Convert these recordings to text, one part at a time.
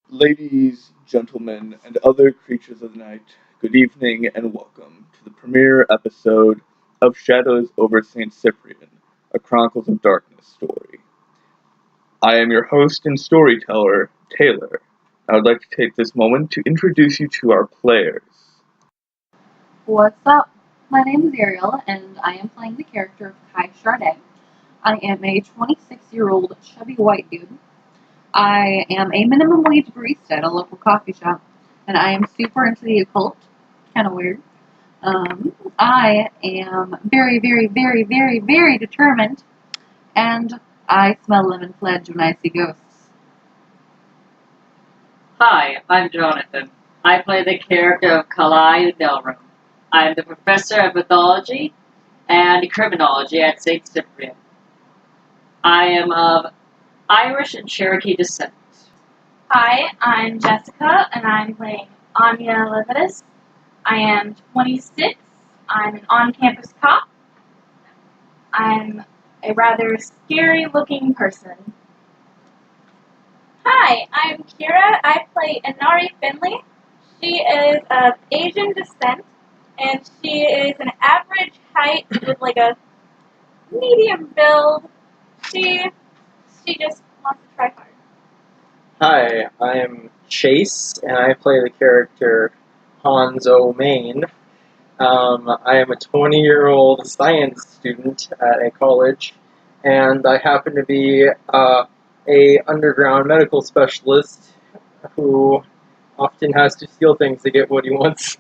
Ladies, gentlemen, and other creatures of the night, good evening and welcome to the premiere episode of Shadows over St. Cyprian, a Chronicles of Darkness story. I am your host and storyteller, Taylor. I would like to take this moment to introduce you to our players. What's up? My name is Ariel, and I am playing the character of Kai Chardet. I am a 26-year-old chubby white dude. I am a minimum wage barista at a local coffee shop, and I am super into the occult. Kind of weird. I am very, very, very, very, very determined, and I smell lemon pledge when I see ghosts. Hi, I'm Jonathan. I play the character of Kalai Delrum. I am the professor of mythology and criminology at St. Cyprian. I am of Irish and Cherokee descent. Hi, I'm Jessica, and I'm playing Anya Levitas. I am 26. I'm an on-campus cop. I'm a rather scary-looking person. Hi, I'm Kira. I play Inari Finley. She is of Asian descent, and she is an average height with like a medium build. She just wants to try hard. Hi, I am Chase, and I play the character Hanzo Main. I am a 20-year-old science student at a college, and I happen to be a underground medical specialist who often has to steal things to get what he wants.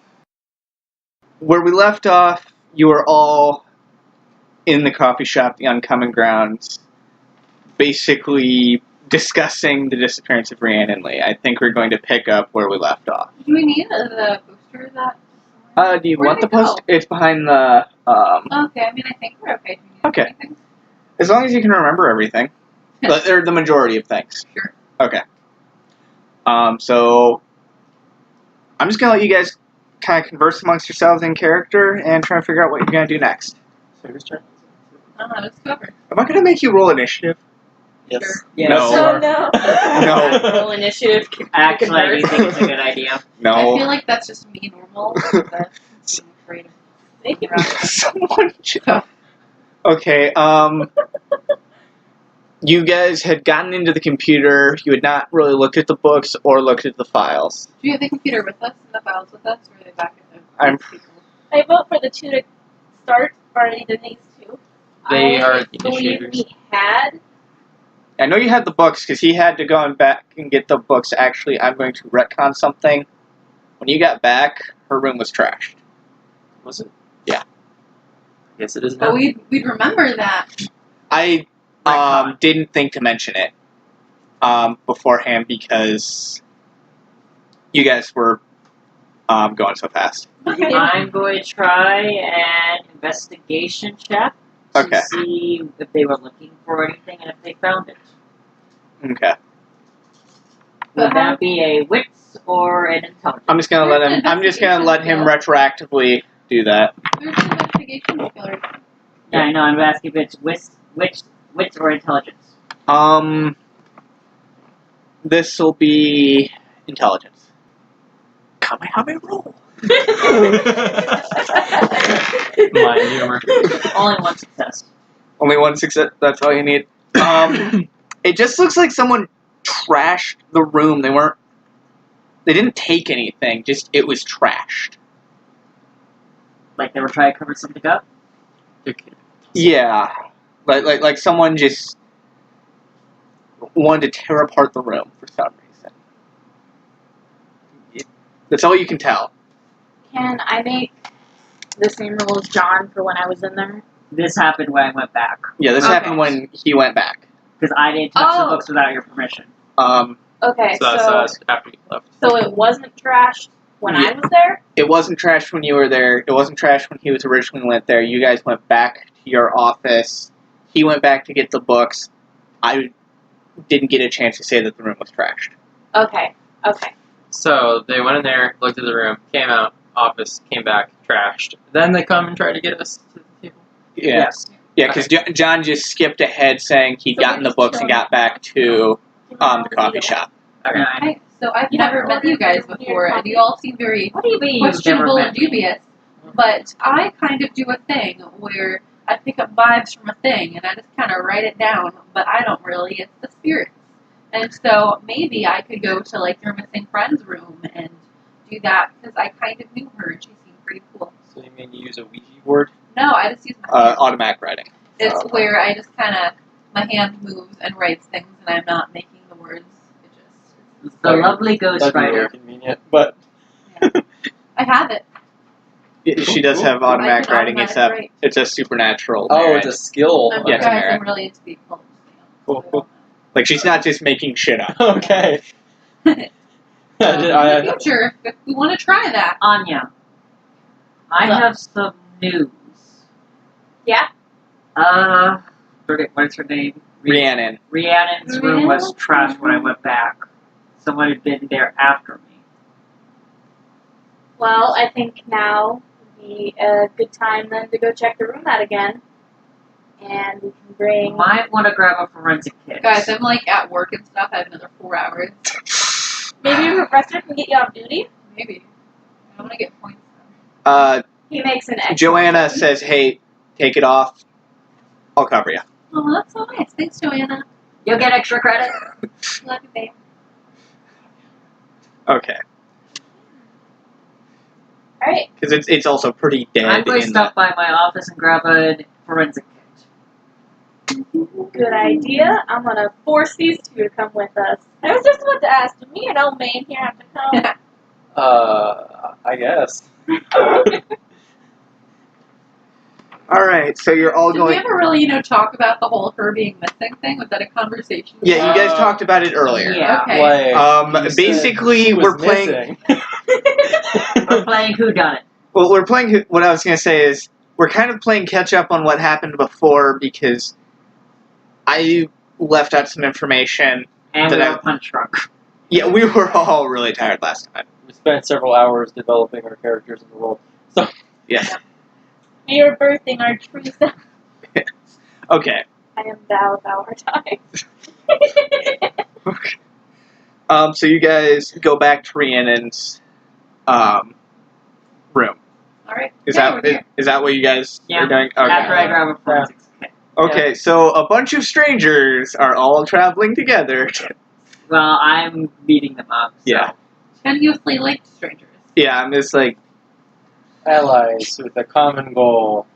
Where we left off, you were all in the coffee shop, the Uncommon Grounds, basically discussing the disappearance of Rhiannon and Lee. I think we're going to pick up where we left off. Do we need the poster of that? Do you Where want did the it go? post? It's behind the, Okay, I mean, I think we're okay. Do we need Okay. anything? as long as you can remember everything. Or the majority of things. Sure. Okay. So, I'm just going to let you guys kind of converse amongst yourselves in character and try and figure out what you're going to do next. So whose turn? It's covered. Am I going to make you roll initiative? Yes. Sure. Yes. No. no. No. Roll initiative. Actually, I do think it's a good idea. No. I feel like that's just me normal. But I'm afraid of thinking about it. Someone should. Okay, you guys had gotten into the computer, you had not really looked at the books or looked at the files. Do you have the computer with us and the files with us, or are they back at the I'm- people? I vote for the two to start, or either these two. They are the believe initiators. we had. I know you had the books, because he had to go and back and get the books. Actually, I'm going to retcon something. When you got back, her room was trashed. Was it? Yeah. Yes, it is But now. we'd remember that. I Retcon. didn't think to mention it beforehand, because you guys were going so fast. Okay. I'm going to try an investigation check to Okay. see if they were looking for anything and if they found it. Okay. Would that be a wits or an intelligence? I'm just gonna let him. I'm just gonna let him retroactively do that. There's an investigation skill. Yeah, I know. I'm asking if it's wits or intelligence. This will be intelligence. Kamehameha roll. My humor. Only one success. Only one success. That's all you need. It just looks like someone trashed the room. They didn't take anything. Just it was trashed. Like they were trying to cover something up. Yeah, like someone just wanted to tear apart the room for some reason. That's all you can tell. Can I make the same roll as John for when I was in there? This happened when I went back Yeah, this Okay. happened when he went back. because I didn't touch the Oh. books without your permission. Okay, So that's us after you left. so it wasn't trashed when Yeah. I was there? It wasn't trashed when you were there. It wasn't trashed when he was originally went there. You guys went back to your office. He went back to get the books. I didn't get a chance to say that the room was trashed. Okay. So they went in there, looked at the room, came out, office, came back, trashed. Then they come and try to get us to the table. Yeah. Yes. Yeah, because John just skipped ahead saying he'd So gotten we're the books and just got back to the coffee Either shop. Okay. Nine. So I've You never never met you ordered guys your before, weird and you all seem very What do you mean you've never questionable met and me? dubious. But I kind of do a thing where I pick up vibes from a thing, and I just kind of write it down, but I don't really. It's the spirits. And so maybe I could go to, like, your missing friend's room and do that, because I kind of knew her, and she seemed pretty cool. So you mean you use a Ouija board? No, I just use my hand. Automatic writing. It's where I just kind of, my hand moves and writes things, and I'm not making the words. It just, The lovely That'd be very ghostwriter. convenient, but I have it. She does have I automatic can writing. automatic It's a supernatural. oh, merit. it's a skill. I'm Yes, guys, Mary. I'm really into the occult. Cool. Like, she's not just making shit up. Okay. In I the did- future, if we want to try that. Anya, I What? have some news. Yeah? What's her name? Rhiannon. Rhiannon's room was trashed when I went back. Someone had been there after me. Well, I think now would be a good time then to go check the room out again. And we can You bring... might want to grab a forensic kit. Guys, I'm like at work and stuff. I have another 4 hours. Maybe a professor can get you off duty? Maybe. I want to get points. He makes an excellent Joanna point. says, "Hey, take it off. I'll cover you." Oh, that's so nice. Thanks, Joanna. You'll get extra credit. Love you, babe. Okay, Alright. because it's also pretty dead. I'm going to in stop by my office and grab a forensic kit. Good idea. I'm gonna force these two to come with us. I was just about to ask, do me and old man here have to come? I guess. All right, so you're all Did we going. ever really, talk about the whole her being missing thing? Was that a conversation? Yeah, you guys talked about it earlier. Yeah. Okay. Like, you said Basically, she was we're playing. missing. We're playing Whodunit. Well, we're playing. What I was going to say is we're kind of playing catch up on what happened before because I left out some information. And Did we I- were punch drunk. Yeah, we were all really tired last time. We spent several hours developing our characters in the world. So Yes. We are birthing our true self. Okay. I am thou our time. So you guys go back to Rhiannon's room. Alright. Is Yeah, that we're here. is that what you guys Yeah. are doing? After Okay. I grab a forensic kit. Okay. So a bunch of strangers are all traveling together. Well, I'm beating them up. So. Yeah. Tenuously linked strangers. Yeah, I'm just like. allies with a common goal.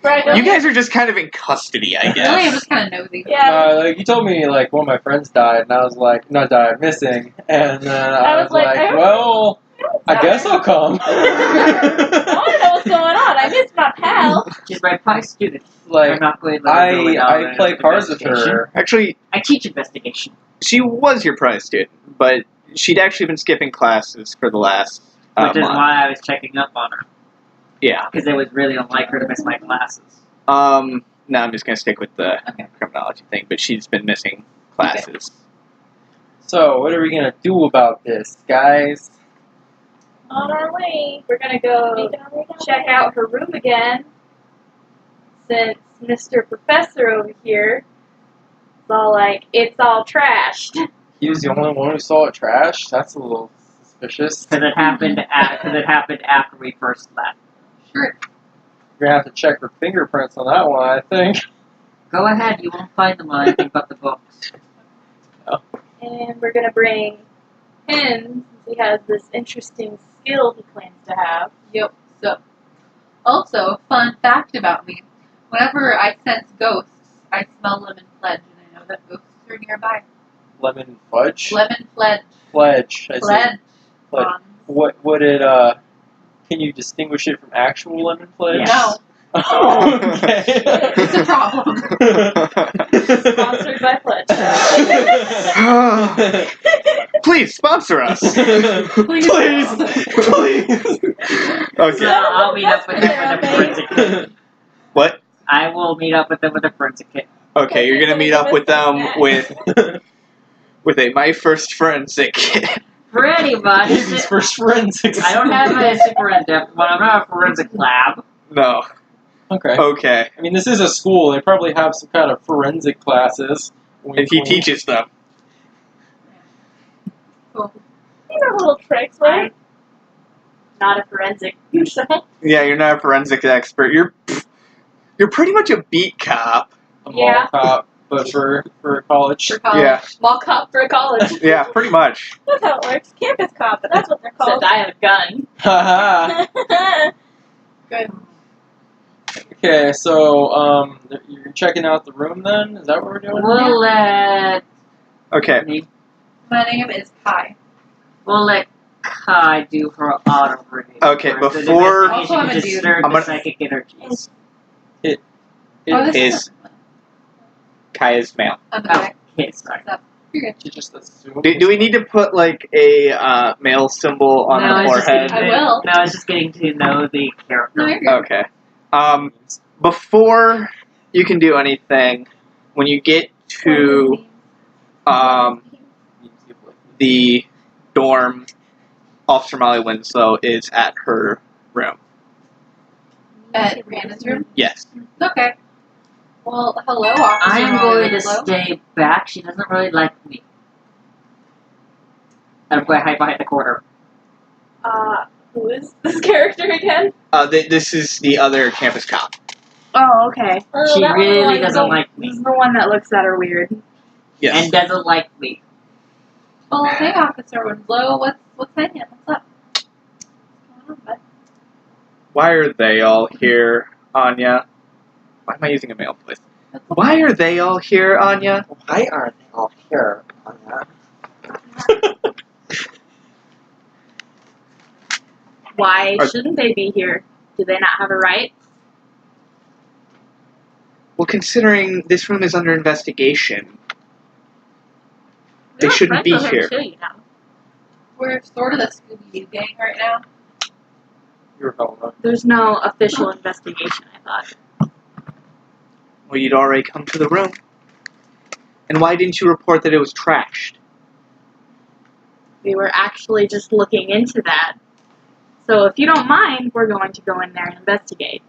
You guys are just kind of in custody, I Really, I'm guess. just kind of nosy. Yeah. Like you told me, like one of my friends died, and I was like, not died, missing, and then I was like, I don't well, I guess I'll come. I want to know what's going on. I missed my pal. She's my pi student. I'm Like not going to let her go without I an play cards with investigation. her. Actually, I teach investigation. she was your prize student, but she'd actually been skipping classes for the last Which is month. why I was checking up on her. Yeah. Because it was really unlike her to miss my classes. No, I'm just gonna stick with the Okay. criminology thing, but she's been missing classes. So what are we gonna do about this, guys? On our way. We're gonna go check out her room again. Since Mr. Professor over here is all like, it's all trashed. He was the only one who saw it trash. That's a little suspicious. Because it happened after we first left. Sure. We're gonna have to check her fingerprints on that one, I think. Go ahead, you won't find them on anything but the books. And we're gonna bring Ken, since he has this interesting skill he claims to have. Yep. So, also, fun fact about me. Whenever I sense ghosts, I smell lemon pledge, and I know that ghosts are nearby. Lemon fudge? Lemon pledge. Pledge. I see. Pledge. Pledge. On. What would it, can you distinguish it from actual lemon pledge? Yes. No. Oh, okay. It's a problem. Sponsored by Pledge. Please sponsor us. Please. Please. So Okay. I'll meet up with them with a forensic kit. What? I will meet up with them with a forensic kit. Okay, you're gonna meet up with them with a my first forensic kit. Pretty much. His first forensics. I don't have a super in-depth one. I'm not a forensic lab. No. Okay. Okay. I mean, this is a school. They probably have some kind of forensic classes. And he teaches them. Cool. These are little tricks, right? Not a forensic. So Yeah, you're not a forensic expert. You're pretty much a beat cop. A Yeah. mall cop, but for college. For college. Yeah. small cop for college. Yeah, pretty much. That's how it works. Campus cop, but that's what they're Except called. I have a gun. Haha. Good. Okay, so you're checking out the room then? Is that what we're doing? We'll let Okay. My name is Kai. we'll let Kai do her auto review. Okay, first. The before- investigation Also, I'm a to dude. stir I'm the gonna- psychic energies. Oh, this is Kaya's male. Okay. Okay, sorry. You're good. You just assume. Do we need to put like a male symbol on No, the I was just forehead? getting I will. No, I was just getting to know the character. No, you're good. Okay. Before you can do anything, when you get to the dorm, Officer Molly Winslow is at her room. At Brianna's room? Yes. Okay. Well, hello, Officer. I am Molly going to Winslow. stay back. She doesn't really like me. I'm going to hide behind the corner. Who is this character again? This is the other campus cop. Oh, okay. Oh, She that was the really one- doesn't like This me. is the one that looks at her weird. Yes. And doesn't like me. Well, hey, Officer Winslow. What's happening? What's up? What's going on, bud? Why are they all here, Anya? Why am I using a male voice? Why are they all here, Anya? Why aren't they all here? Why Are- shouldn't they be here? Do they not have a right? Well, considering this room is under investigation, they You're shouldn't friends be with her here. too, you know. We're sort of the Scooby-Doo gang right now. You're home. There's no official investigation, I thought. Well, you'd already come to the room. And why didn't you report that it was trashed? We were actually just looking into that. So if you don't mind, we're going to go in there and investigate.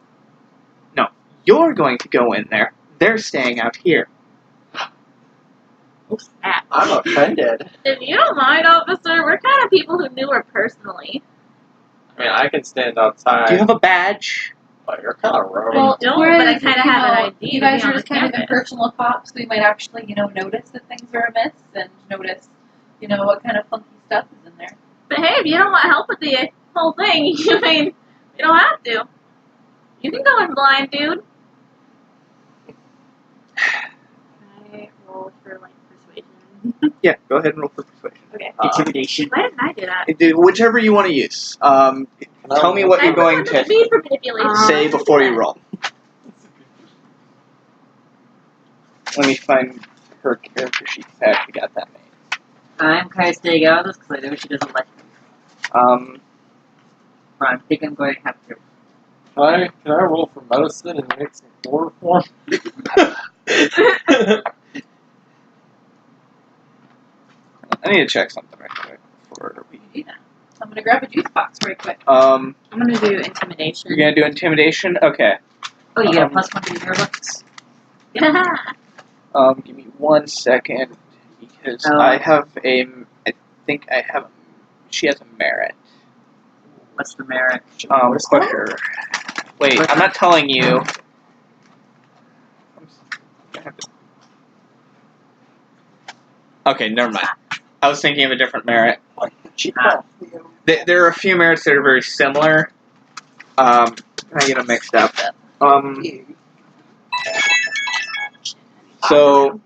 No, you're going to go in there. They're staying out here. Oh, snap. I'm offended. If you don't mind, officer, we're kind of people who knew her personally. I mean, I can stand outside. Do you have a badge? But you're kind of rogue. Well, don't, whereas, but I kinda have an know, idea You to guys be are on just the kind of campus. impersonal cops. We might actually, notice that things are amiss and notice, what kind of funky stuff is in there. But hey, if you don't want help with the whole thing, you don't have to. You can go in blind, dude. Can I roll for, persuasion? Yeah, go ahead and roll for persuasion. Okay. Intimidation. Why didn't I do that? Whichever you want to use. Tell me what you're going to Be for manipulation. say before you roll. Let me find her character sheet. I actually got that made. I'm kind of staying out of this because I know she doesn't like me. But I think I'm going to have to. Can I roll for medicine and make some chloroform? I need to check something right quick before we. Do that. So I'm gonna grab a juice box right quick. I'm gonna do intimidation. You're gonna do intimidation? Okay. Oh, you get a Um, plus one to your looks. Give me 1 second because Oh. I have a. I think I have. She has a merit. What's the merit? Pusher. Wait, I'm not telling you. Okay, never mind. I was thinking of a different merit. There are a few merits that are very similar. I get them mixed up. So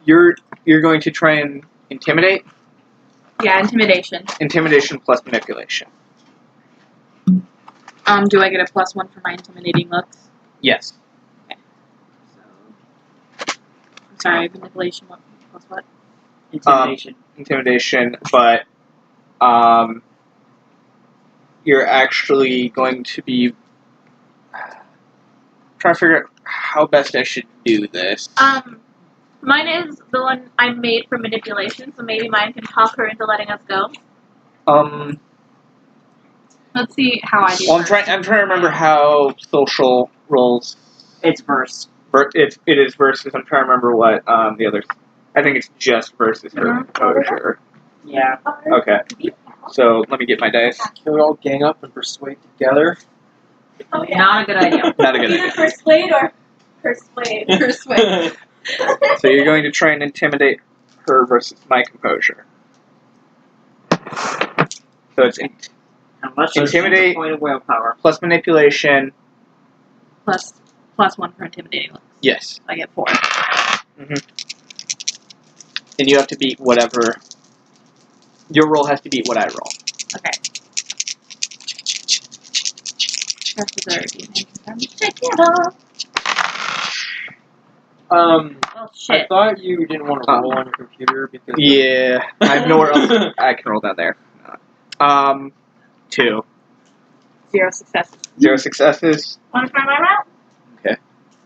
you're going to try and intimidate? Yeah, intimidation. Intimidation plus manipulation. Do I get a +1 for my intimidating looks? Yes. So, I'm sorry, manipulation. What plus what? Intimidation. Intimidation, but you're actually going to be trying to figure out how best I should do this. Mine is the one I made for manipulation, so maybe mine can talk her into letting us go. Let's see how I do. Well, I'm trying to remember how social roles. It's verse. It is versus. I'm trying to remember what the others. I think it's just versus for Mhm. composure. Yeah. Okay. So let me get my dice. Can we all gang up and persuade together? Oh, yeah. Not a good idea. Not a good Either idea. persuade or persuade. Persuade. So you're going to try and intimidate her versus my composure. So it's Unless you Intimidate. a point of willpower. plus manipulation. Plus 1 for intimidating looks. Yes. I get 4. And you have to beat whatever. Your roll has to beat what I roll. Okay. Chances are you can check it out. Oh I shit. thought you didn't want to roll on your computer because. Yeah, I have nowhere else I can roll down there. 2. 0 successes. 0 successes. Want to try my route?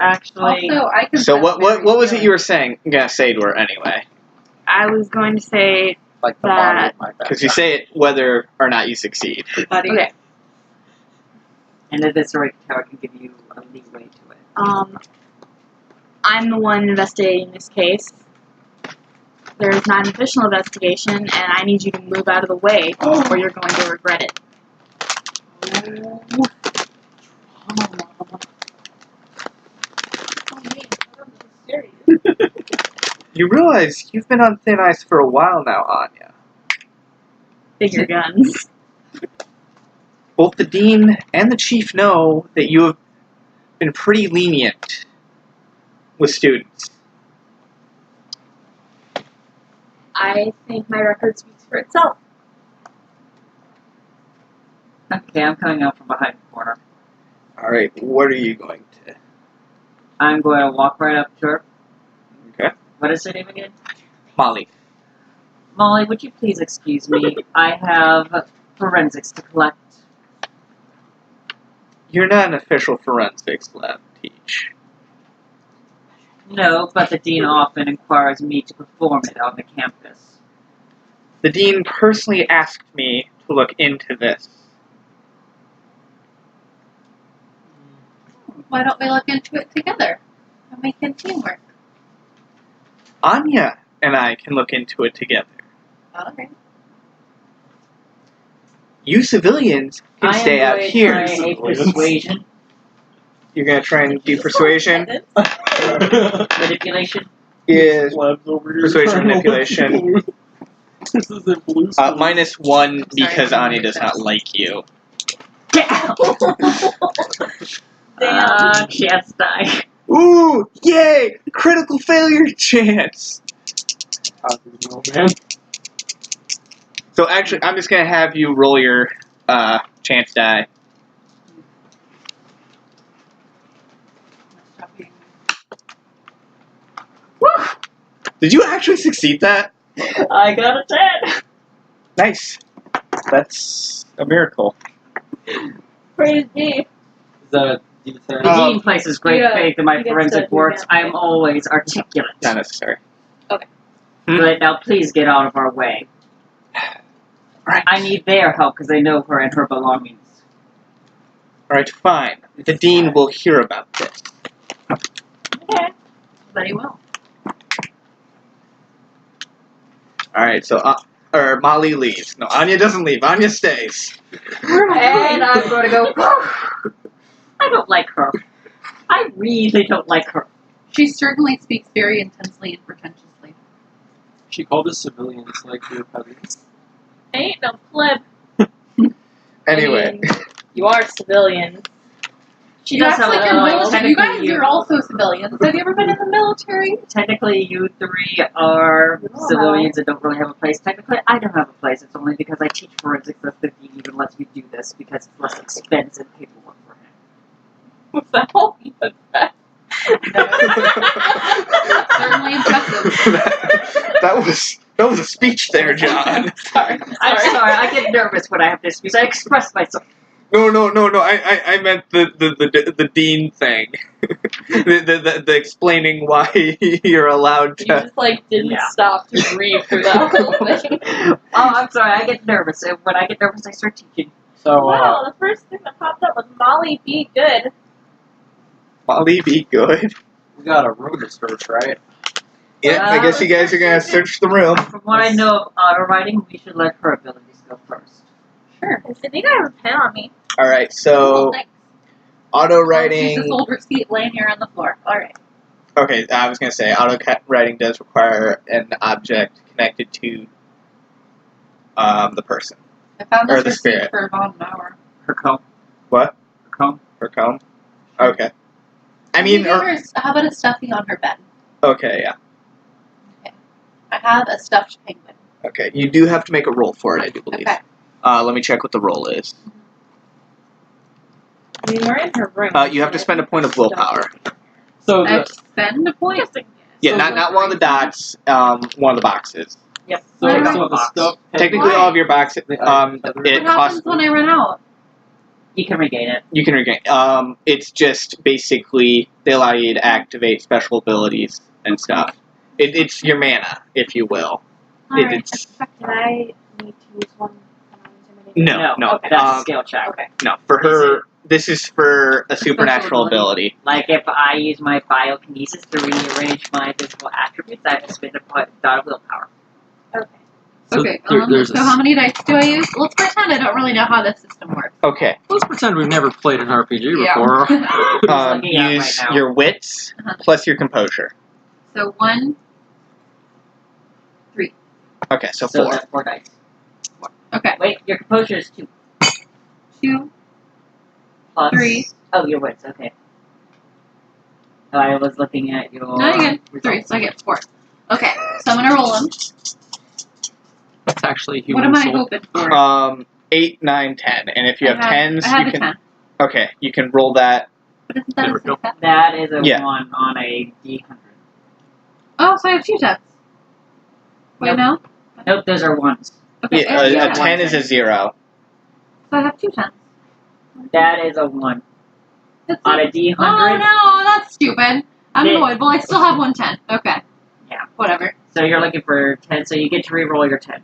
Actually, Also, I can. So what was it you were saying? Gonna say to her anyway? I was going to say, Like the That- body of my Because you say it whether or not you succeed. okay, and at this rate, I can give you a leeway to it. I'm the one investigating this case. There is not an official investigation, and I need you to move out of the way, or you're going to regret it. Oh, man. I'm serious. You realize you've been on thin ice for a while now, Anya. Figure guns. Both the dean and the chief know that you have been pretty lenient with students. I think my record speaks for itself. Okay, I'm coming out from behind the corner. Alright, what are you going to... I'm going to walk right up to her. Okay. What is her name again? Molly. Molly, would you please excuse me? I have forensics to collect. You're not an official forensics lab teach. No, but the dean often inquires me to perform it on the campus. The dean personally asked me to look into this. Why don't we look into it together and make it teamwork? Anya and I can look into it together. Okay. You civilians can stay out here. I am going to try a persuasion. You're gonna try and do persuasion? Manipulation. Is Labs over here. persuasion manipulation. This is in blue. -1 because Anya does not like you. Chance die. Ooh, yay! Critical failure chance! How do you know, man? So actually, I'm just gonna have you roll your chance die. Woo! Did you actually succeed that? I got a 10. Nice. That's a miracle. Praise be. Is that a D10? The dean places great Yeah, faith in my you get forensic to do works. that. I'm always articulate. Not necessary. But now please get out of our way. Alright. I need their help because they know her and her belongings. Alright, fine. The dean will hear about this. Okay. But he will. Alright, so Molly leaves. No, Anya doesn't leave. Anya stays. And I'm going to go, I don't like her. I really don't like her. She certainly speaks very intensely and pretentiously. She called us civilians like your peasants. Ain't no flip. Anyway. You are civilians. She You does act have like a you're little, military. You guys technically are also civilians. Have you ever been in the military? Technically, you three are civilians and don't really have a place. Technically, I don't have a place. It's only because I teach forensics that the dean even lets me do this because it's less expensive paperwork for him. What's that whole even that? Certainly impressive. that was a speech there, John. Sorry. I'm sorry, I get nervous when I have to speak. I express myself. No. I meant the dean thing. the explaining why you're allowed You to. just like didn't Yeah. stop to breathe through that whole thing. Oh, I'm sorry, I get nervous. And when I get nervous, I start teaching. So, Wow, the first thing that popped up was Molly be good. Molly, be good. we got a room to search, right? Yeah, I guess you guys are gonna search the room. From what I know of auto writing, we should let her abilities go first. Sure. I think I have a pen on me. All right, so Thanks. auto There's writing. this old receipt laying here on the floor. All right. Okay, I was gonna say auto writing does require an object connected to the person I found or this the receipt spirit. for about an hour. Her comb. What? Her comb. Her comb? Okay. I mean, How about a stuffy on her bed? okay, yeah. I have a stuffed penguin. Okay, you do have to make a roll for it, I do believe. Okay. Let me check what the roll is. I mean, we're in her room. You have to spend a point of willpower. So I have to spend a point. Yeah, So not one of the dots. One of the boxes. Yep. So the stuff. Technically, all of your boxes. It What happens costs. when I run out? You can regain it. You can regain. It's just basically they allow you to activate special abilities and stuff. It's your mana, if you will. Alright, It's Can I need to use one? no. Okay, that's a skill check. Okay. No, for her, this is for a supernatural ability. Like if I use my biokinesis to rearrange my physical attributes, I have to spend a dot of willpower. Okay. So Okay. there's So how many dice do I use? Let's pretend I don't really know how this system works. Okay. Let's pretend we've never played an RPG Yeah. before. looking at Use right now. your wits plus your composure. So 1, 3. Okay, so So 4. that's 4 dice. Okay. Wait, your composure is 2 2. plus 3. Oh, your wits. Okay. I was looking at your. No, you get 3, results. so I get 4. Okay. So I'm gonna roll them. That's actually What human am I soul. hoping for? 8, 9, 10. And if you have 10s, I have you a can. 10. Okay, you can roll that. But isn't that There a we go. success? That is a Yeah. 1 on a D100. Oh, so I have 2 10s. Wait, Nope. no? Nope, those are 1s. Okay. Yeah, yeah, a 10 is a 0. So I have 2 10s. That is a 1 That's on a Oh D100. no, that's stupid. I'm Yeah. annoyed. Well, I still have 1 10. Okay. Yeah. Whatever. So you're looking for 10, so you get to re-roll your 10.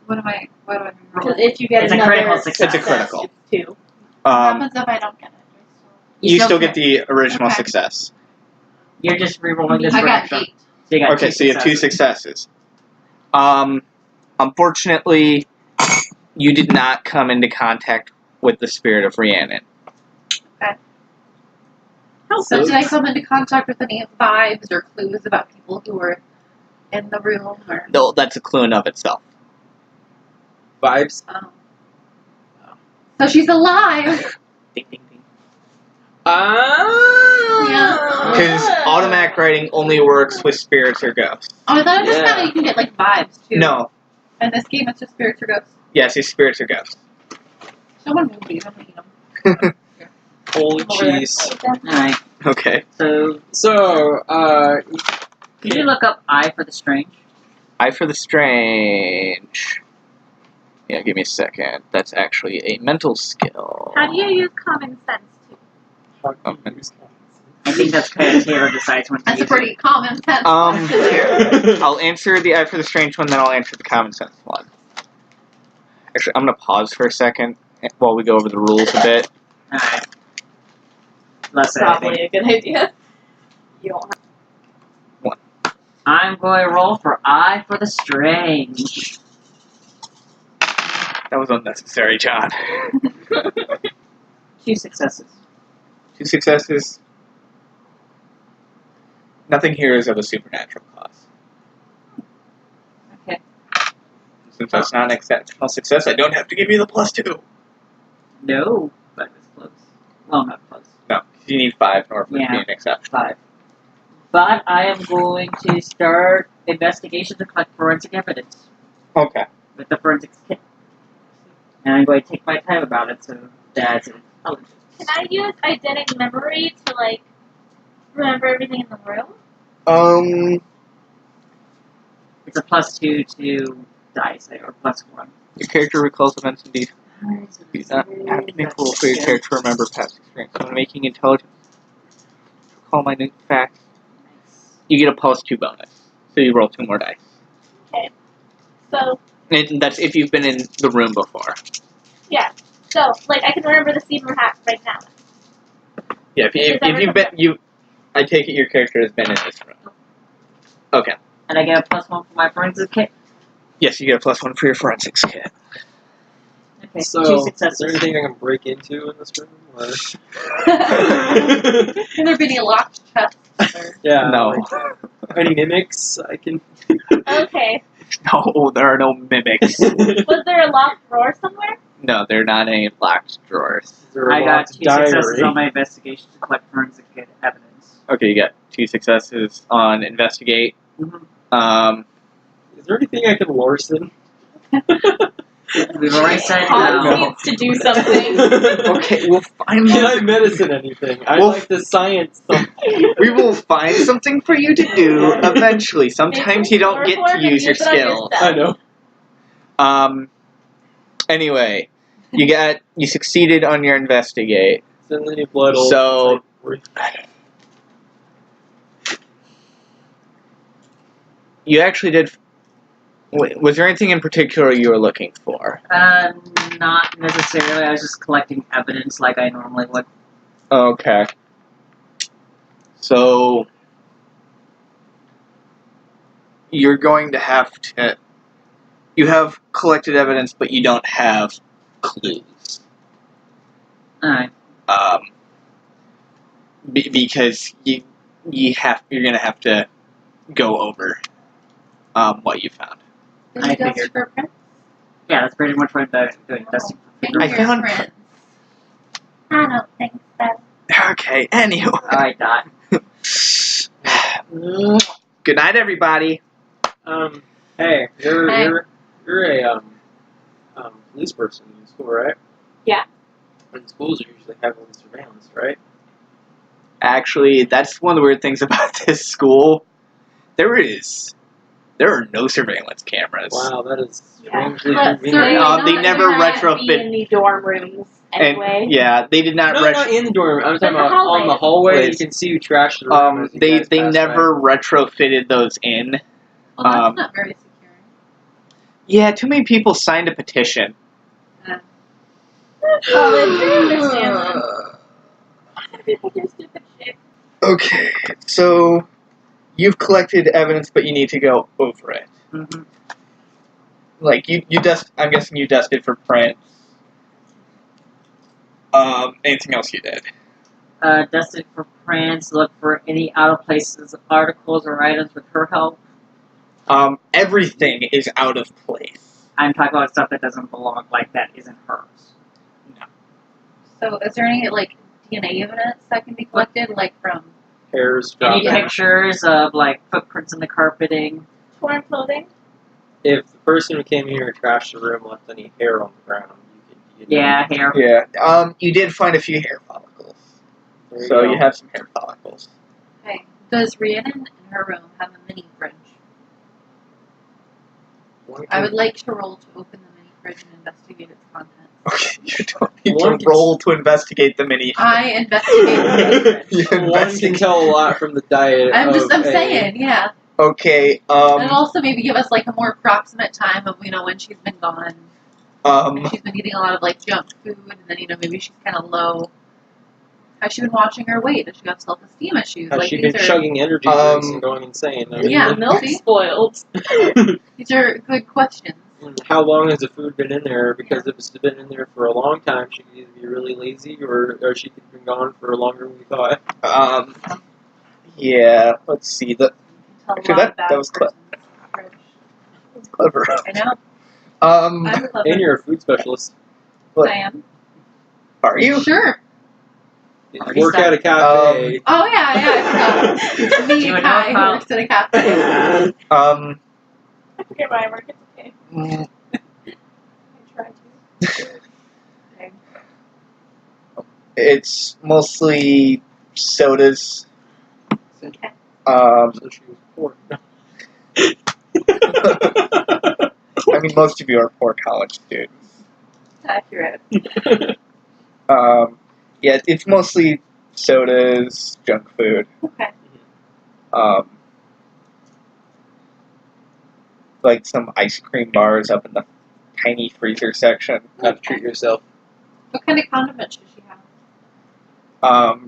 What do I Because roll? if you get It's a another critical success. It's a critical. It's 2. What happens if I don't get it? You still get the original Okay. success. You're just re-rolling this I for got extra. 8. So you got Okay, 2 so you have 2 successes. Unfortunately, you did not come into contact with the spirit of Rhiannon. So did I come into contact with any vibes or clues about people who were in the room? Or Though that's a clue in of itself. Vibes. So she's alive. Ding, ding, ding. Ah. Because automatic writing only works with spirits or ghosts. Oh, I thought it was just Yeah. that you can get like vibes too. No. In this game, it's just spirits or ghosts. Yes, it's spirits or ghosts. Someone move these. I'm gonna eat them. Holy Over there. cheese. Alright, Okay. so So, could you look up Eye for the Strange? Eye for the Strange. Yeah, give me a second. That's actually a mental skill. How do you use common sense too? I think that's because Taylor decides when to That's a use pretty common sense Um, question there. I'll answer the Eye for the Strange one, then I'll answer the common sense one. Actually, I'm going to pause for a second while we go over the rules a bit. Alright. Less Probably anything. a good idea. You don't have I'm going to roll for Eye for the Strange. That was unnecessary, John. 2 successes. 2 successes. Nothing here is of a supernatural cause. Okay. Since that's not an exceptional success, I don't have to give you the +2. No, but it's close. Well, not close. No, you need 5 in order for it to be Yeah. an exception. 5. But I am going to start investigations to collect forensic evidence Okay. with the forensics kit. And I'm going to take my time about it, so that's intelligence. Can I use eidetic memory to, like, remember everything in the room? It's a +2 to dice, or +1. Your character recalls events and details. You do not have to make a roll for your character to remember past experience. When making intelligence, recall minute facts. You get a +2 bonus, so you roll 2 more dice. Okay. So, And that's if you've been in the room before. yeah. So, like, I can remember the scene we're at right now. Yeah, if you've been I take it your character has been in this room. Okay. And I get a +1 for my forensic kit. Yes, you get a +1 for your forensics kit. Okay, So, 2 is successes. there anything I can break into in this room? Or? Can there be any locked chests? Or... Yeah. No. Like, any mimics I can. Okay. No, there are no mimics. Was there a locked drawer somewhere? No, they're not any locked drawers. Is there a I got locked 2 successes diary? on my investigation to collect forensic kit evidence. Okay, you got 2 successes on investigate. Mm-hmm. Is there anything I can larcen? We've already said Hans no. needs to do something. Okay, we'll find Can I medicine anything? I Well, like the science something. We will find something for you to do eventually. Sometimes you don't get to use your skills. I know. Anyway, you succeeded on your investigate. Send any blood. So- You actually did. Was there anything in particular you were looking for? Not necessarily. I was just collecting evidence like I normally would. Okay. So you're going to have to. You have collected evidence, but you don't have clues. Alright. Because you're gonna have to go over what you found. Did I you dust figured. for prints? Yeah, that's pretty much what I'm doing. Testing for Finger I found- prints. I don't think so. Okay. Anyway. Alright, Dot. Good night, everybody. Hey, you're Hey. a police person in school, right? Yeah. And schools are usually heavily surveillance, right? Actually, that's one of the weird things about this school. There are no surveillance cameras. Wow, that is Yeah. strangely But convenient. They never Be retrofit. in the dorm rooms anyway. And yeah, they did not. No, not in the dorm. I'm talking the about on the hallway. You Liz. can see you trash the room. as you They guys pass never retrofitted those in. Well, that's Um, not very secure. Yeah, too many people signed a petition. College, I understand that. People do stupid shit. Okay, so you've collected evidence, but you need to go over it. Mm-hmm. Like you dust. I'm guessing you dusted for prints. Anything else you did? Dusted for prints, look for any out of places articles or items with her help. Everything is out of place. I'm talking about stuff that doesn't belong, like that isn't hers. So, is there any like DNA evidence that can be collected, like from? Hairs Any dropping. pictures of like footprints in the carpeting? Torn clothing. If the person who came here and trashed the room left any hair on the ground, you could. Yeah, hair. Yeah. You did find a few hair follicles, There so go. you have some hair follicles. Okay. Does Rhiannon in her room have a mini fridge? One I can- would like to roll to open the mini fridge and investigate its contents. Okay, you don't need One to can- roll to investigate the mini. I investigate the mini fridge. You One can investigate- tell a lot from the diet. I'm of saying, yeah. Okay. And also maybe give us like a more approximate time of, when she's been gone. If she's been eating a lot of like junk food, and then maybe she's kind of low. Has she been watching her weight? Does she have self-esteem issues? Has Like she these been are chugging energy drinks and going insane? I mean, Yeah. The milk's See? spoiled. these are good questions. How long has the food been in there? Because if it's been in there for a long time, she could either be really lazy or she could have been gone for longer than we thought. Yeah. Let's see. Tell a Actually, lot that about was a person's fridge. That's clever. I know. Um. I'm clever. And you're a food specialist. What? I am. Are you? Sure. You work at a cafe. Oh yeah, I forgot. Me, You would Kai, know how- who works at a cafe. I forget why I work. It's okay. Mm, I try to. Okay. It's mostly sodas. Okay. So she was poor. I mean, most of you are poor college students. Accurate. Yeah, it's mostly sodas, junk food. Okay. Like some ice cream bars up in the tiny freezer section. How to treat yourself. What kind of condiments does she have?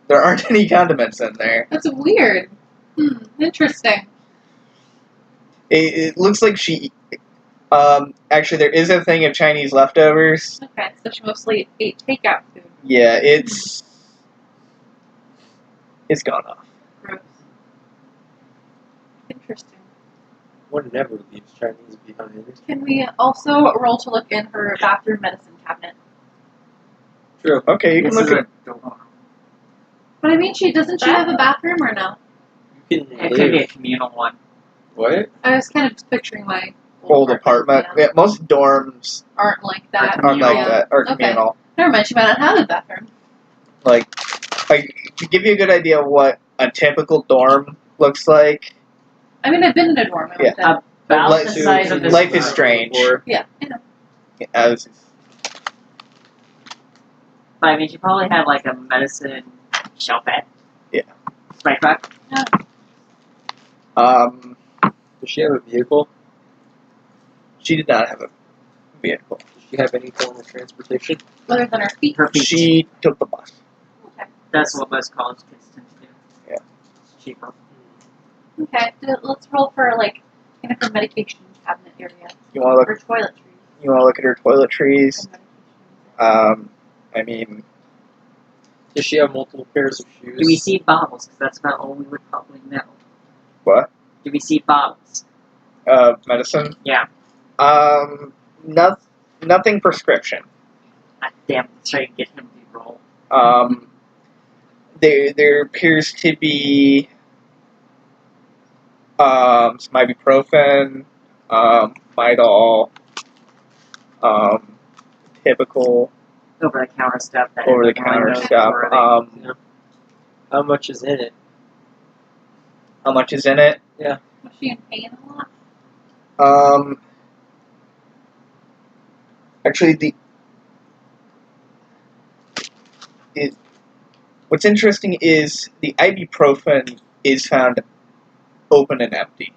There aren't any condiments in there. That's weird. Interesting. It looks like she. Actually, there is a thing of Chinese leftovers. Okay, so she mostly ate takeout food. Yeah, it's gone off. Gross. Interesting. One never leaves Chinese behind. Can we also roll to look in her bathroom medicine cabinet? True. Okay, you can This look is at. a door. But I mean, doesn't she have a bathroom or no? You can It could be a live. communal one. What? I was kind of just picturing my Old apartment. Yeah, Yeah, most dorms aren't like that. aren't like Yeah. that. Or Okay. communal. Never mind, she might not have a bathroom. Like to give you a good idea of what a typical dorm looks like. I mean, I've been in a dorm. I Yeah. went there. About Life- the size of this Life is room. Strange. Yeah, I know. As I mean, she probably had like a medicine shelf bed. Yeah. Right, correct? Does Does she have a vehicle? she did not have a vehicle. Does she have any form of transportation? Other than her feet. Her feet. She took the bus. Okay. That's what most college kids tend to do. Yeah. It's cheaper. Okay. Let's roll for like kind of her medication cabinet area. You want to look? Her toiletries. You want to look at her toiletries? and medication. I mean, Does she have multiple pairs of shoes? Do we see bottles? Because that's about all we would probably know. what? Do we see bottles? Medicine? Yeah. Nothing prescription. God damn, let's try to get him to roll. There appears to be some ibuprofen, Midol, typical Over-the-counter stuff. That over-the-counter everyone knows stuff. already. How much is in it? How much is in it? Was she in pain a lot? Actually, what's interesting is the ibuprofen is found open and empty.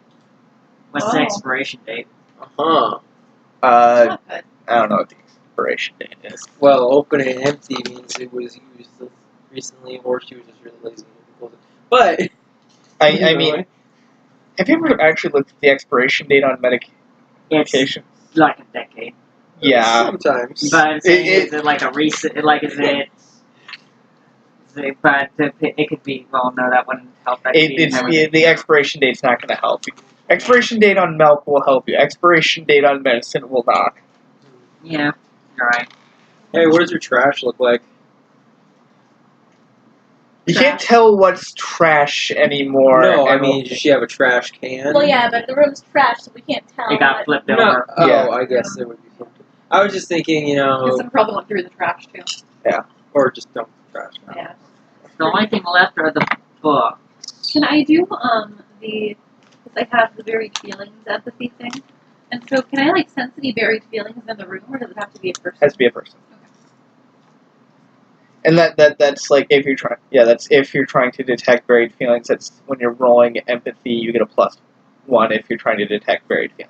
What's the expiration date? Uh-huh. Uh, Not good. I don't know what the expiration date is. Well, open and empty means it was used recently, or she was just really lazy to close it. But I mean, have you ever actually looked at the expiration date on It's medication? like a decade. Yeah. sometimes. But I'm saying, It- is it like a recent, like, is it, but it could be, well, no, that wouldn't help. That could be everything. The expiration date's not going to help you. Expiration date on milk will help you. Expiration date on medicine will not. Yeah, you're right. Hey, what does your trash look like? You can't tell what's trash anymore. No, I and mean, does she have a trash can? Well, yeah, but the room's trash, so we can't tell. It got what- flipped No. over. Oh, Yeah. I guess it would be something. I was just thinking, Because some probably went through the trash too. or just dump the trash. Yeah. The only thing left are the books. Can I do because I have the buried feelings empathy thing, and so can I like sense any buried feelings in the room, or does it have to be a person? has to be a person. Okay. And that's like if you're trying. Yeah, that's if you're trying to detect buried feelings. That's when you're rolling empathy, you get a +1 if you're trying to detect buried feelings.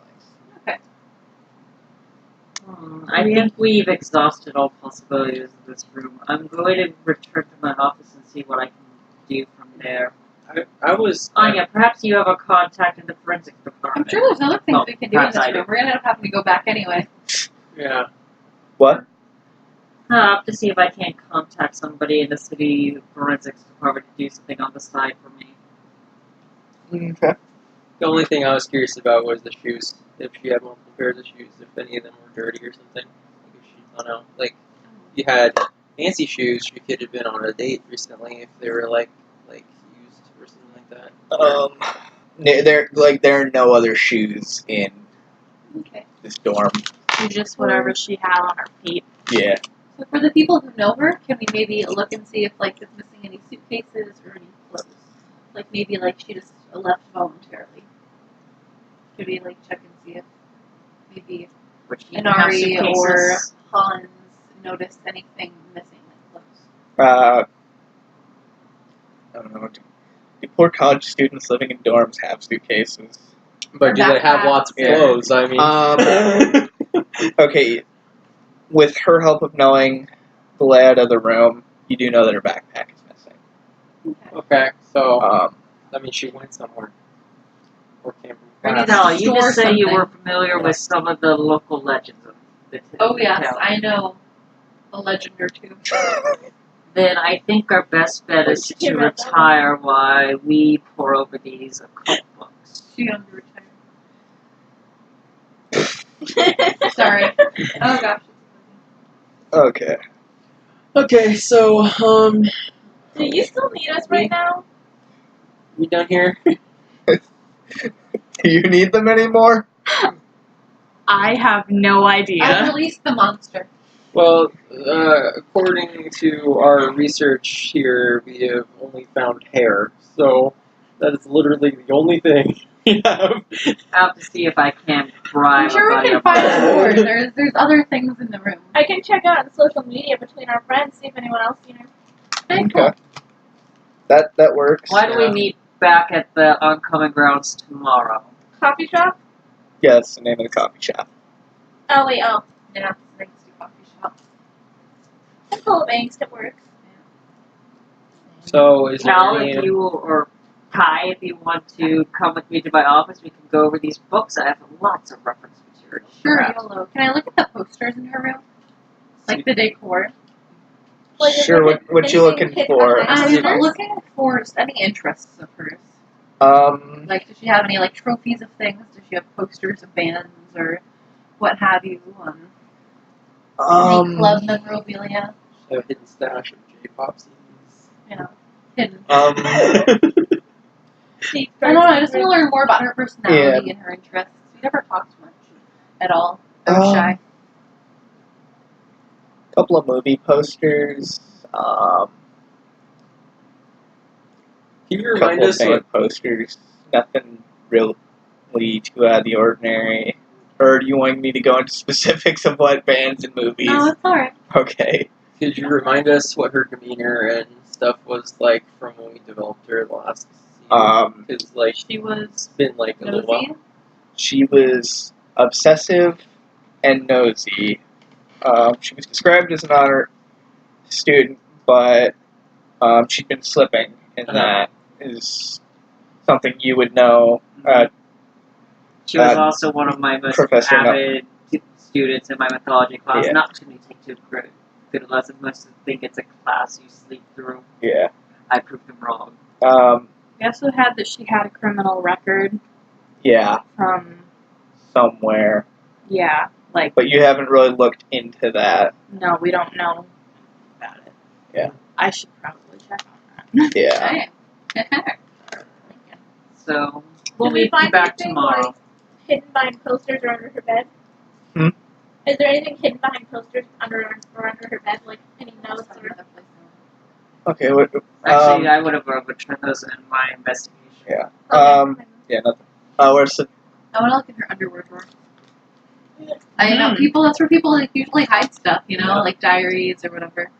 I think we've exhausted all possibilities of this room. I'm going to return to my office and see what I can do from there. I was. Anya, perhaps you have a contact in the forensics I'm department. sure there's other things Well, we can do in perhaps this I do. room. We're gonna end up having to go back anyway. Yeah. What? I'll have to see if I can't contact somebody in the city forensics department to do something on the side for me. Okay. The only thing I was curious about was the shoes. If she had multiple pairs of shoes, if any of them were dirty or something. Like if she, I don't know. Like, if you had fancy shoes, she could have been on a date recently if they were like used or something like that. There are no other shoes in Okay. this dorm. Just whatever she had on her feet. Yeah. So for the people who know her, can we maybe look and see if like it's missing any suitcases or any clothes? Like maybe like she just left voluntarily. Could we like check and see if maybe Which you can have Inari or suitcases. Hans noticed anything missing like clothes? I don't know. Do poor college students living in dorms have suitcases? But do they have lots of Yeah. clothes? I mean, Okay. With her help of knowing the layout of the room, you do know that her backpack is missing. Okay, so Um, that means she went somewhere. Or came from Or class. No, you Store just say you something. were familiar with some of the local legends of the Oh yes, town. I know a legend or two. Then I think our best bet is to Yeah, right. retire while we pour over these occult books. She under Sorry. Oh gosh. okay. Okay, so Do you still need us right now? we done here? Do you need them anymore? I have no I idea. released the monster. Well, according to our research here, we have only found hair. So that is literally the only thing we have. I'll have to see if I can I'm bribe sure a we buddy can of find mine. more. There's other things in the room. I can check out on social media between our friends, see if anyone else seen her. Okay, cool. Okay. That works. Why do we meet back at the oncoming grounds tomorrow? Coffee shop? Yeah, that's the name of the coffee shop. Oh wait, oh. Yeah, it's a nice coffee shop. I'm full of angst at work. So is there Cal, any... if you or Kai, if you want to come with me to my office, we can go over these books. I have lots of reference material. Sure, Perhaps. YOLO. Can I look at the posters in her room? Like the decor? Like, is Sure, there what you anything looking hidden for? behind I'm posters? looking for just any interests of hers. Like, does she have any like trophies of things? Does she have posters of bands or what have you? Any club memorabilia? a hidden stash of J-pop CDs? You know, hidden. Secret, I don't know. I just secret. want to learn more about her personality and her interests. We never talked much at all. I was shy. Couple of movie posters. Can you remind Couple of us band what... posters. Nothing really too out of the ordinary. Or do you want me to go into specifics of what bands and movies? No, it's alright. Okay. Could you remind us what her demeanor and stuff was like from when we developed her last season? Because, like, She was it's been, like, a little nosy. while. She was obsessive and nosy. She was described as an honor student, but she'd been slipping, and that is something you would know. She was also one of my most Professor, avid students in my mythology class. Yeah. Not to me take too good lessons. Most think it's a class you sleep through. Yeah. I proved them wrong. We also had that she had a criminal record Yeah, from, somewhere. yeah, like, But you haven't really looked into that. no, we don't know about it. Yeah. I should probably check on that. Yeah. Okay. So we'll Did we meet find you back anything, tomorrow. like, hidden behind posters or under her bed? Hmm? Is there anything hidden behind posters under her bed, like any notes or? Okay. What? Actually, I would have returned those in my investigation. Yeah. Okay. Yeah. Nothing. Where's the? I want to look in her underwear drawer. I know people. That's where people like usually hide stuff. You know, Yeah. like diaries or whatever.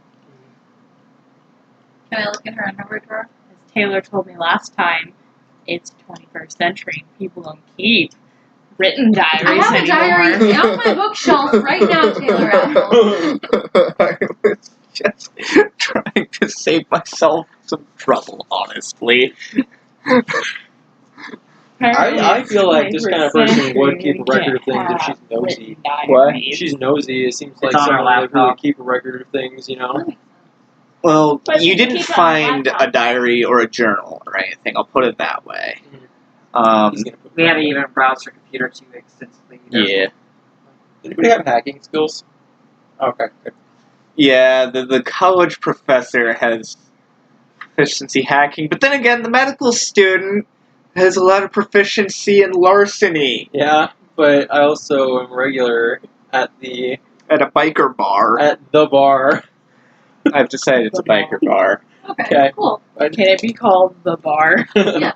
Can I look in her underwear drawer? As Taylor told me last time, it's 21st century. People don't keep written diaries I have a anymore. diary on my bookshelf right now, Taylor Apple. I was just trying to save myself some trouble, honestly. I feel like this kind of person would keep a record of things if she's Can't nosy. have written What? diaries. She's nosy. It seems like It's on her someone that really laptop. keep a record of things, you know? Well, But you you didn't keep it on find laptop. a diary or a journal or anything. I'll put it that way. He's gonna put We haven't even browsed her computer too extensively either. Yeah. Anybody have hacking skills? Okay. Good. Yeah, the college professor has proficiency hacking, but then again, the medical student has a lot of proficiency in larceny Yeah, but I also am regular at the at a biker bar. the bar. I've decided it's a biker bar. Okay, Okay. cool. But Can it be called the bar? Yeah.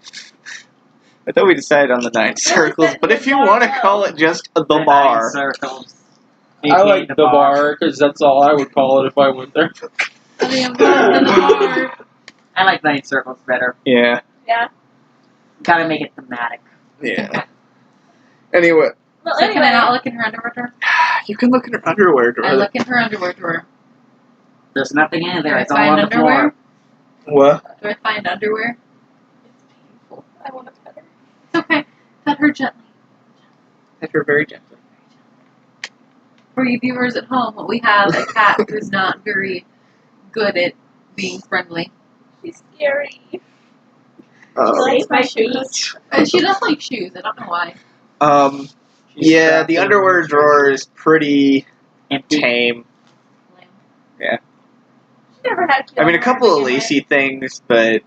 I thought we decided on the 9 circles, but if you want to call it just the The bar. 9 circles. I like the bar because that's all I would call it if I went there. I am going to the bar. I like 9 circles better. Yeah, Yeah. Gotta make it thematic. yeah. Anyway, Well, So can I anyway. not look in her underwear drawer? you can look in her underwear drawer. I look in her underwear drawer. There's nothing in there. Can I It's all find on the underwear? floor. What? Do I find underwear? It's painful. I want to pet her. It's okay. Pet her gently. Pet her very gently. For you viewers at home, we have a cat who's not very good at being friendly. She's scary. She Oh. likes my shoes. And she does like shoes. I don't know why. She's Yeah, strapped the in underwear with drawer is pretty Empty. tame. Lame. She never had cute I mean, a underwear couple to of begin with. lacy things, but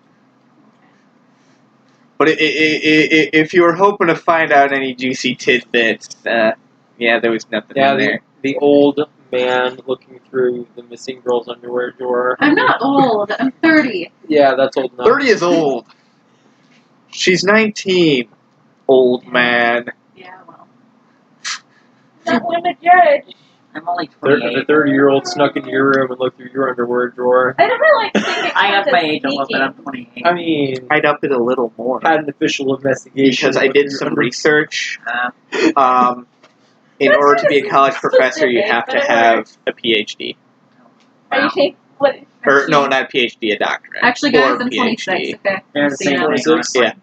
if you were hoping to find out any juicy tidbits, yeah, there was nothing Yeah, in there. the old man looking through the missing girl's underwear drawer. I'm not old. I'm 30. Yeah, that's old enough. 30 is old. She's 19. Old man. Yeah, well. Not one to judge. I'm only The 28. 30-year-old snuck into your room and looked through your underwear drawer. I never like to think it I have counts my as age a little bit. sneaking. I'm 28. I mean, I'd up it a little more. had an official investigation. Because I did some research. In That's order to be a kinda college professor, you specific, have but to it have a PhD. Are you taking what? Or, no, not a PhD, a doctorate. Actually, guys, Or I'm PhD. 26. Okay. They're the So, you same know, thing, honestly. Yeah.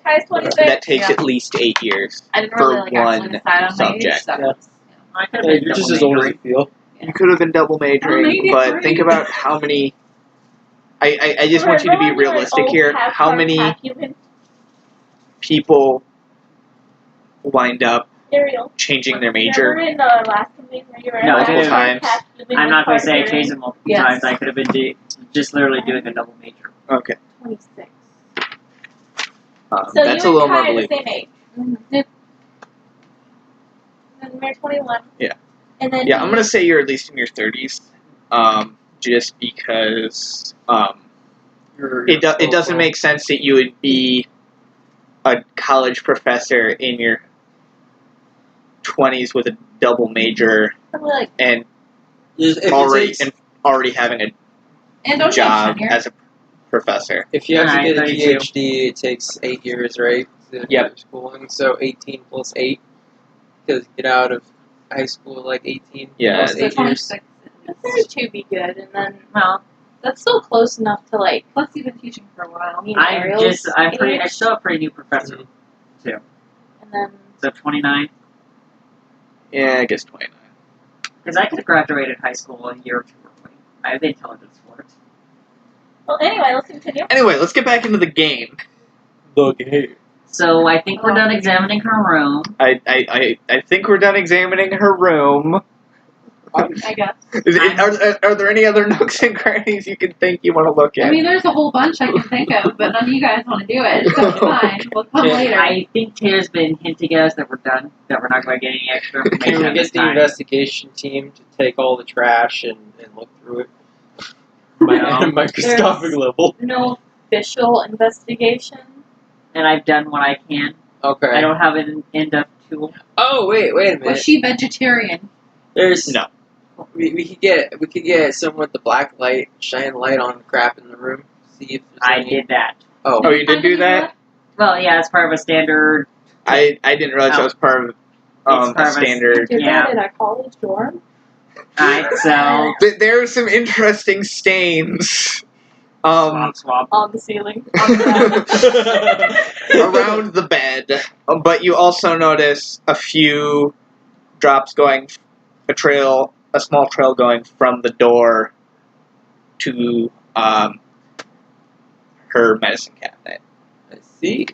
Kai's 26. That takes Yeah. at least 8 years. I didn't for really like actually one decide on my age. subject. So, Yeah. I could have Yeah, been you're just double as old as majoring. you feel. You could have been double majoring, maybe but three. think about how many. I just want you to be Remember when were realistic old here. half How heart, many half human? people wind up Ariel. changing their Remember major? in the last movie where you were No, half multiple heart, times. half human I'm with not going to hard say I hearing? changed it multiple Yes. times. I could have been just literally doing a double major. Okay. 26. So That's a you little and more Kai are the believable. same age. Mm-hmm. And we're 21. Yeah. And then Yeah, I'm gonna say you're at least in your 30s, just because it doesn't make sense that you would be a college professor in your 20s with a double major Probably like, and If it already takes- and already having a and don't you have job tenure? as a professor. If you have to Alright, get a 32. PhD, it takes 8 years, right? To Yep. finish schooling, so 18 plus 8. Because you get out of high school like 18 Yeah, plus So 8 years. 26. That's to be good, and then Well, that's still close enough to like. Plus, you've been teaching for a while. You know, Ariel's I'm age, still a pretty new professor, and then so 29. Yeah, I guess 29. Because I could have graduated high school a year or two early. I have the intelligence for it. Well, anyway, let's continue. Anyway, let's get back into the game. Okay. So I think we're done examining her room. I think we're done examining her room. I guess. Are there any other nooks and crannies you can think you want to look at? I mean, there's a whole bunch I can think of, but none of you guys want to do it. So it's fine. We'll come Yeah, later. I think Taylor's been hinting at us that we're done, that we're not going to get any extra information Can we at this get the time. investigation team to take all the trash and look through it? No. At a microscopic level. no official investigation. And I've done what I can. Okay. I don't have an in-depth tool. Oh wait a minute. Was she vegetarian? There's No. We could get someone with the black light, shine light on crap in the room. See if there's I any. did that. Oh, you did do that? Well, yeah, it's part of a standard. I didn't realize that was part of It's part a of a standard. Did Yeah. that in a college dorm? Alright, so There are some interesting stains. swab. On the ceiling. Around the bed, but you also notice a few drops going, a small trail going from the door to her medicine cabinet. I see.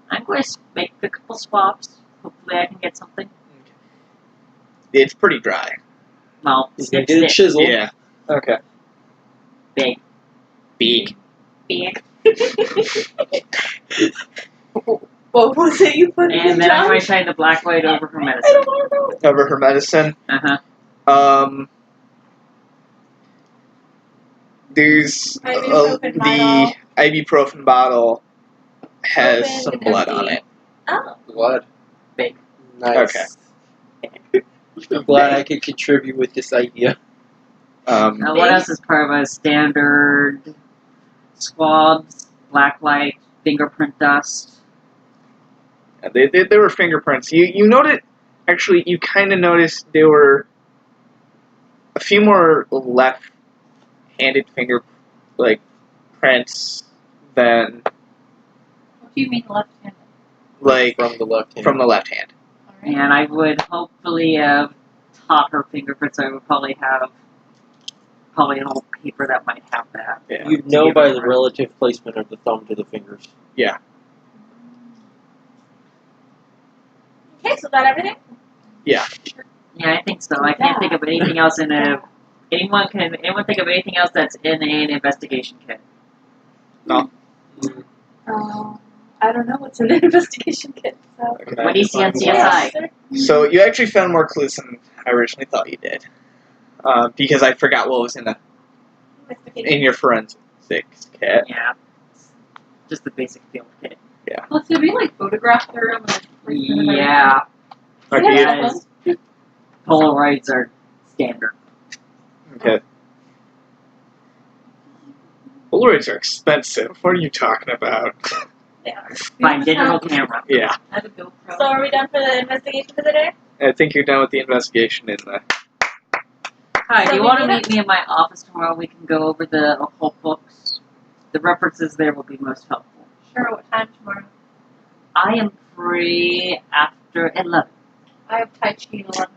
I'm going to make a couple swaps. Hopefully I can get something. It's pretty dry. Well, He's gonna snip, get a snip. chisel. Yeah, Okay. Big. big. Big. What was it you put in And the then I'm jar? going to shine the black light over her I medicine. don't want to know. Over her medicine. Uh-huh. There's Ibuprofen the bottle. ibuprofen bottle has Open some and blood empty. on it. Oh, Blood. Big. Nice. Okay. I'm glad I could contribute with this idea. Now, what else is part of a standard swabs, black light, fingerprint dust? There were fingerprints. You noted, actually, you kind of noticed there were a few more left-handed finger, like, prints than, What do you mean left-handed? like, From the left hand. from the left hand. Alright. And I would hopefully have taught her fingerprints. I would probably have an old paper that might have that. Yeah. You know by the relative placement of the thumb to the fingers. Yeah. Okay, so that everything? Yeah. Yeah, I think so. I can't think of anything else in a. Anyone think of anything else that's in an investigation kit? No. I don't know what's in the investigation kit, so. Okay. What do you see on Yes, CSI? sir. So you actually found more clues than I originally thought you did. Because I forgot what was in your forensics kit. Yeah, just the basic field kit. Well, so we like photographed her and like placed her in her- Yeah, Okay. that is, Polaroids are standard. Okay. Polaroids are expensive. What are you talking about? Yeah. My digital camera. Yeah. I have a GoPro. So are we done for the investigation for the day? I think you're done with the investigation in the. Hi, So do you we want to meet meet me in my office tomorrow? We can go over the occult books. The references there will be most helpful. Sure, what time tomorrow? I am free after 11. I have Tai Chi at 11.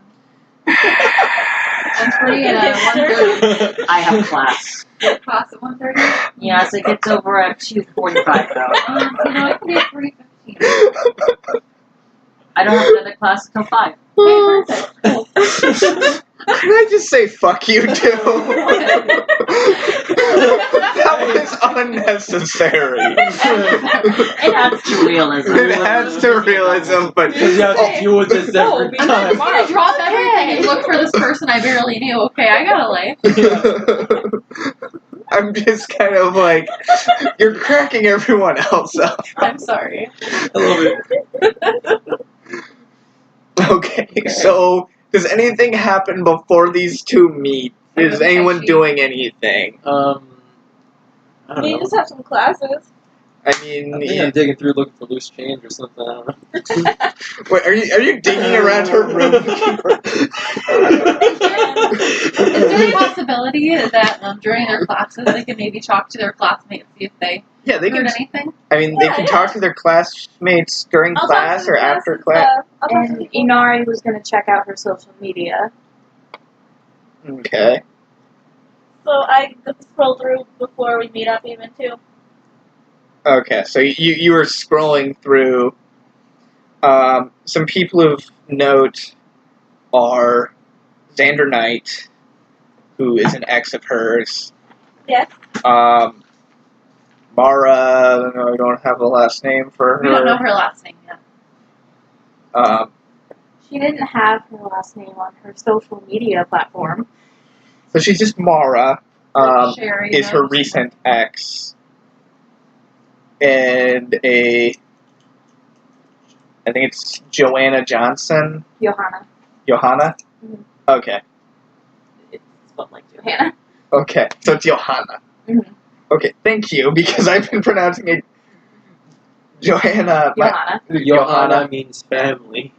I'm free at 1:30. I have class. You have class at 1:30? Yes, it gets over at 2:45 though. You know, I can be at 3:15. I don't have another class until 5. Okay, perfect. Cool. Can I just say fuck you too? That was unnecessary. It adds to realism. It adds to realism, but Because you have to deal with this Oh, every I'm time. gonna drop everything and look for this person I barely knew. Okay, I gotta lay. I'm just kind of like, you're cracking everyone else up. I'm sorry. I love it. Okay, so does anything happen before these two meet? Is anyone doing anything? I don't We know. just have some classes. I I think mean, I'm digging through looking for loose change or something. I don't know. wait, are you digging around her room? Is there a possibility that during their classes they can maybe talk to their classmates, see if they Yeah, they can. heard anything? I mean, they can Yeah, talk to their classmates during I'll class talk or to the after and class. stuff. I'll talk to And people. Inari was going to check out her social media. Okay. So I scroll through before we meet up even too. Okay, so you were scrolling through. Some people of note are Xander Knight, who is an ex of hers. Yes. Mara, no, I don't have a last name for her. We don't know her last name yet. She didn't have her last name on her social media platform. So she's just Mara. Sherry Is her knows. recent ex. And I think it's Joanna Johnson. Johanna. Johanna? Mhm. Okay. It's spelled like Johanna. Okay, so it's Johanna. Mhm. Okay, thank you, because I've been pronouncing it Johanna. Johanna. Johanna means family.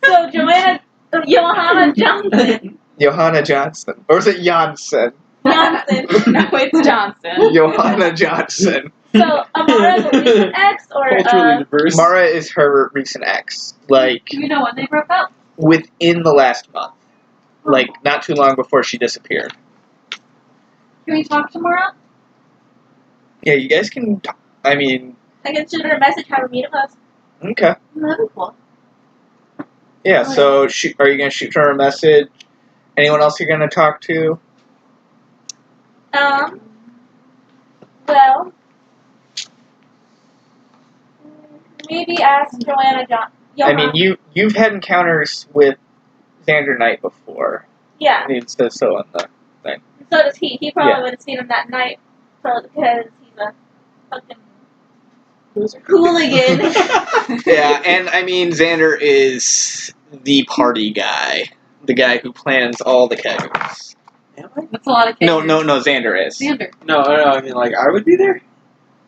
So Johanna Johnson. Johanna Johnson. Or is it Janssen? Johnson. No, it's Johnson. Johanna Johnson. So Amara's a recent ex or Culturally diverse. Mara is her recent ex. Like, Do you know when they broke up? within the last month. Like, not too long before she disappeared. Can we talk tomorrow? Yeah, you guys can talk. I mean, I can shoot her a message, have her meet us. okay. That'd be cool. Yeah, so are you going to shoot her a message? Anyone else you're going to talk to? Well, maybe ask Joanna I mean, you've had encounters with Xander Knight before. Yeah, It says so in the thing. so does he. He probably Yeah. would have seen him that night, probably because he's a fucking hooligan. Yeah, and I mean, Xander is the party guy. The guy who plans all the keggers. That's a lot of kids. No, Xander is. Xander. No, I mean, like, I would be there?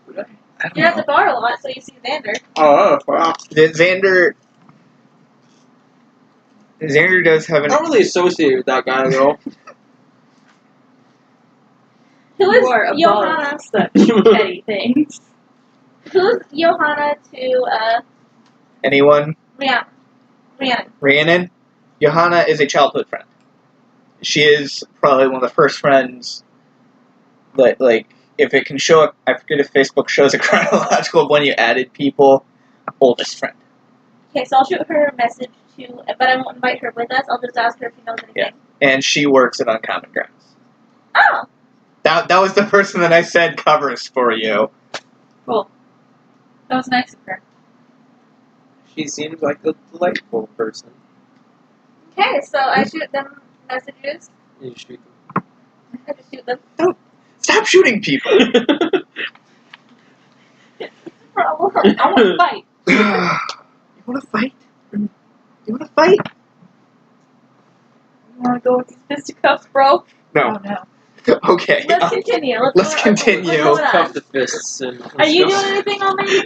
Would I? I don't You're at know. the bar a lot, so you see Xander. Oh, wow. Xander... Xander does have I'm an. not really associated with that guy though. Who You is are Johanna? above such petty things. Who's Johanna to Anyone? Rhiannon? Rhiannon? Johanna is a childhood friend. She is probably one of the first friends that, like, if it can show up, I forget if Facebook shows a chronological of when you added people, oldest friend. Okay, so I'll shoot her a message too, but I won't invite her with us. I'll just ask her if she knows anything. Yeah. And she works at Uncommon Grounds. Oh, That was the person that I said covers for you. Cool. That was nice of her. She seems like a delightful person. okay. So I shoot them messages. You shoot I just shoot them. Stop shooting people! Problem. I want to fight. You wanna fight? You wanna fight? You want to go with these fisticuffs, bro? No. Oh no. Okay. Let's continue. let's go- continue. What's going cuff on? the fists and. Are you doing anything on me?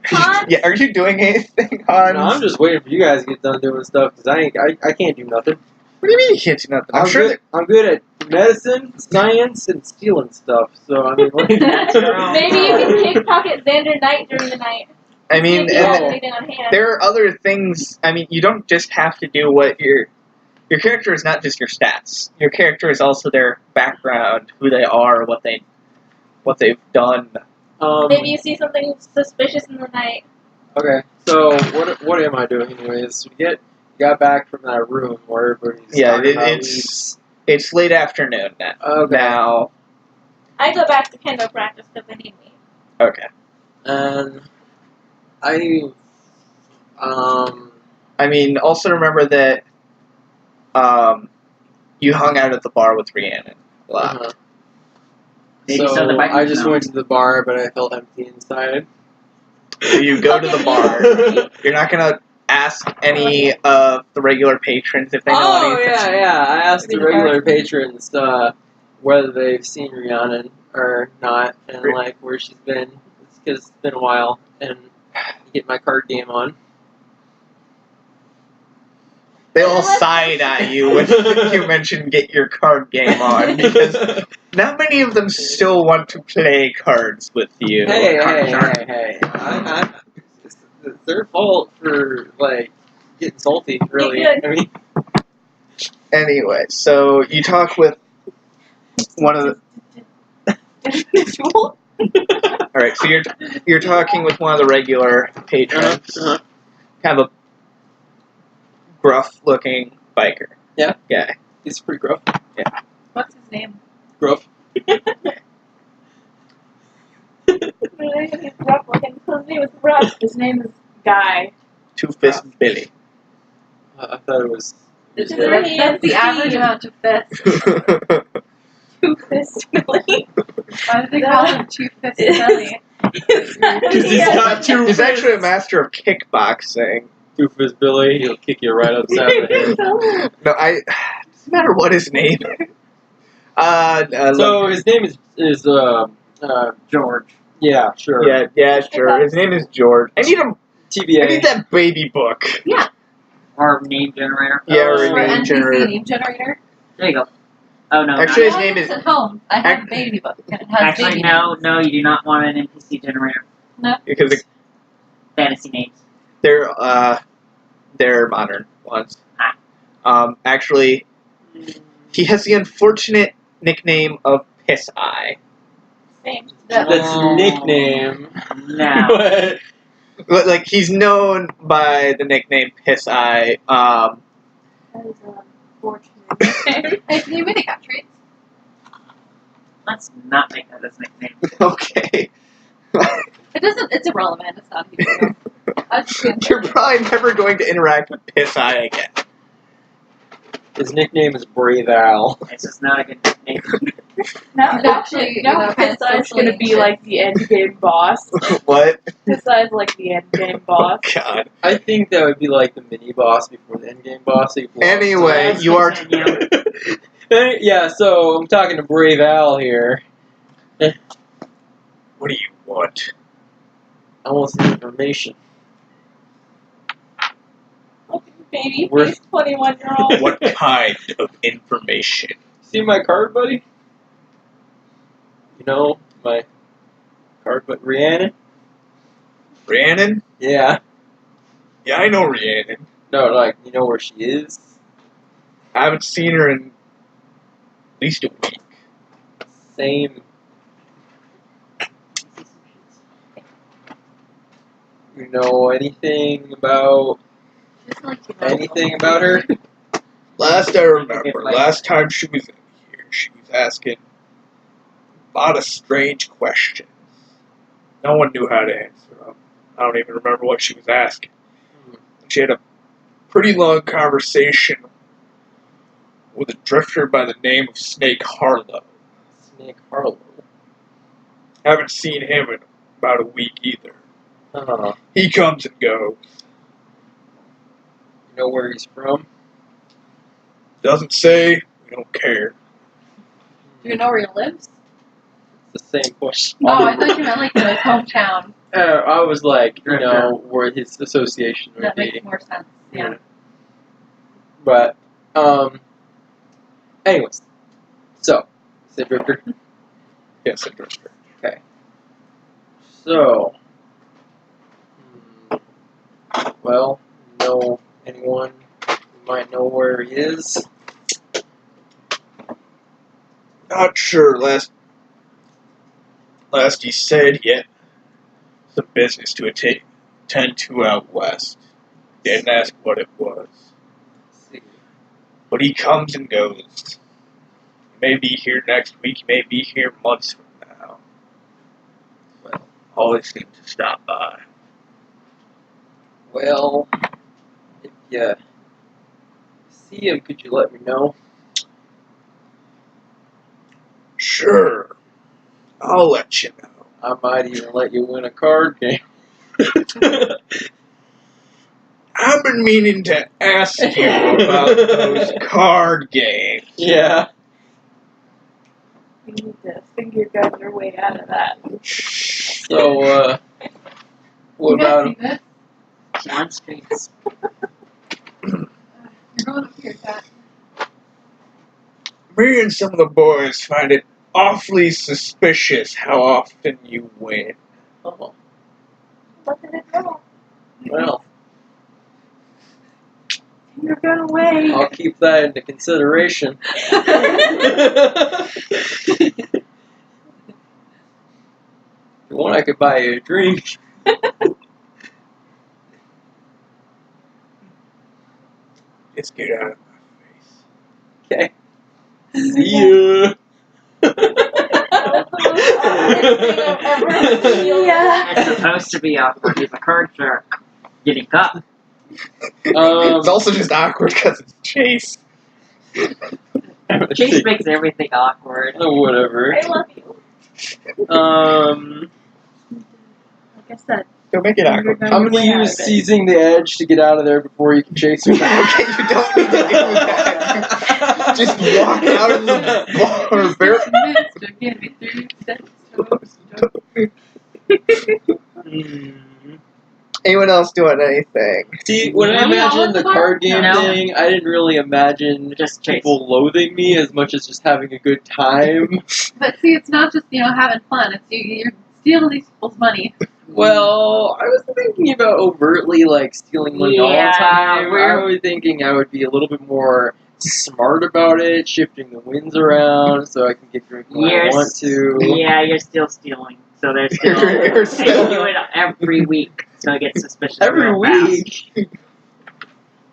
Hans? Yeah, are you doing anything, Hans? No, I'm just waiting for you guys to get done doing stuff because I can't do nothing. What do you mean you can't do nothing? I'm sure good, I'm good at medicine, science, and stealing stuff. So I mean, like, Maybe you can pickpocket Xander Knight during the night. I mean, See if he has and anything on hand. there are other things. I mean, you don't just have to do what your character is not just your stats. Your character is also their background, who they are, what they've done. Maybe you see something suspicious in the night. Okay, so what am I doing anyways? We got back from that room where everybody's talking about it's late afternoon now. Okay. Now, I go back to kendo practice because they need me. okay. and I mean, also remember that you hung out at the bar with Rhiannon a lot. uh-huh. Maybe So so the bike I just now. went to the bar, but I felt empty inside. So you go to the bar. You're not gonna ask any of the regular patrons if they know Oh anything. yeah. I asked the Maybe the regular bar. patrons whether they've seen Rhiannon or not, and like where she's been. It's because it's been a while, and get my card game on. They all sighed at you when you mentioned get your card game on because not many of them still want to play cards with you. Hey! It's their fault for like getting salty. Really, Good. I mean, Anyway, so you talk with one of the. Visual? All right, so you're talking with one of the regular patrons, kind of a gruff-looking biker. Yeah. Guy. he's pretty gruff. What's his name? Gruff. He's rough looking. His name is rough. His name is Guy. Two-Fist Billy. I thought it was. This is Yeah. really That's the average amount of fists. Two-fist Billy. Why do they call him Two-Fist Billy? Because he's got two He's fists. actually a master of kickboxing. Two-Fist Billy, he'll kick you right upside the head. No, doesn't matter what his name is. So his name is George. yeah, sure. yeah, sure. His name is George. I need TBA. that baby book. Or name generator. Yeah, or Or a name NPC generator. name generator. There you go. Oh no. Actually, his not- name is- At home. I have a baby book. And it has Actually, baby no. You do not want an NPC generator. Because Fantasy names. they're modern ones. Actually, he has the unfortunate nickname of Piss Eye. Same. That's Oh. nickname. No. But, like, he's known by the nickname Piss Eye. That is unfortunate. Hey, can you really got treats? Let's not make that his nickname. Okay. It doesn't. It's irrelevant. It's not a big deal. I was just gonna You're probably never going to interact with Piss Eye again. His nickname is Brave Al. It's just not a good nickname. Now, He's actually, now kind of Piss Eye's socially gonna be shit. like the end game boss. What? Piss Eye's like the end game boss. Oh, God. I think that would be like the mini boss before the end game boss. So Anyway, Let's you are. continue. Yeah, so I'm talking to Brave Al here. What do you want? I want some information. baby We're- face 21-year-old. What kind of information? See my card, buddy? You know, my card, but Rhiannon? Rhiannon? Yeah. Yeah, I know Rhiannon. No, like, you know where she is? I haven't seen her in at least a week. Same. You know anything about her? Last I remember, last time she was in here, she was asking a lot of strange questions. No one knew how to answer them. I don't even remember what she was asking. She had a pretty long conversation with a drifter by the name of Snake Harlow. Snake Harlow. Haven't seen him in about a week either. Uh-huh. He comes and goes. You know where he's from? Doesn't say, we don't care. Do you know where he lives? It's the same question. Oh, I thought you meant like his hometown. I was like, you know, where his association would That be. makes more sense. Yeah. But, anyways. So, is it Drifter? Yes, a drifter. Okay. So, well, know anyone who might know where he is? Not sure. Last he said he had some business to attend to out west. Didn't ask what it was. But he comes and goes. He may be here next week, he may be here months from now. Well, always seems to stop by. Well, if you see him, could you let me know? Sure. I'll let you know. I might even let you win a card game. I've been meaning to ask you about those card games. Yeah. You need to finger gun your way out of that. So, what about him? this? On streets. You're going up here, Kat. Me and some of the boys find it awfully suspicious how often you win. Oh, Look at it go. well, Finger gun away. I'll keep that into consideration. If you want, I could buy you a drink. Just get out of my face. Okay. See ya. Yeah. It's supposed to be awkward. He's a card shark. Getting caught. It's also just awkward because it's Chase. Chase makes everything awkward. Whatever. I love you. Like I said, Don't make it awkward. I'm gonna use seizing the edge to get out of there before you can chase me. Okay, you don't need to do that. Just walk out of the bar. Mister, give me 3 cents. Anyone else doing anything? See, when I Are we all imagined at the the bar? card game No. thing, I didn't really imagine Just chase. people loathing me as much as just having a good time. But see, it's not just, having fun. It's you're stealing these people's money. Well, I was thinking about overtly, like, stealing money all the Yeah, time. we're- I was thinking I would be a little bit more smart about it, shifting the winds around so I can get drink when I want to. Yeah, you're still stealing. So there's still. You're And you do it every week, so it gets suspicious. Every real fast. week! If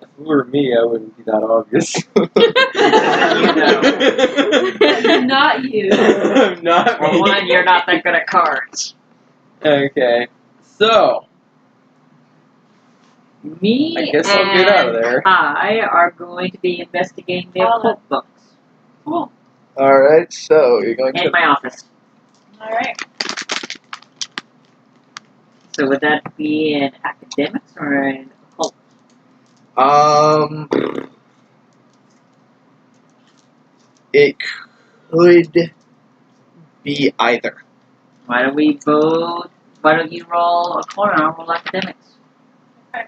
it were me, I wouldn't be that obvious. Not you. I'm not For me. one, you're not that good at cards. Okay, so, Me I guess I'll and get out of there. Kai are going to be investigating the occult books Cool. Alright, so you're going in to. my office. Alright. So would that be in academics or in occult? It could be either. Why don't you roll occult and I'll roll academics? I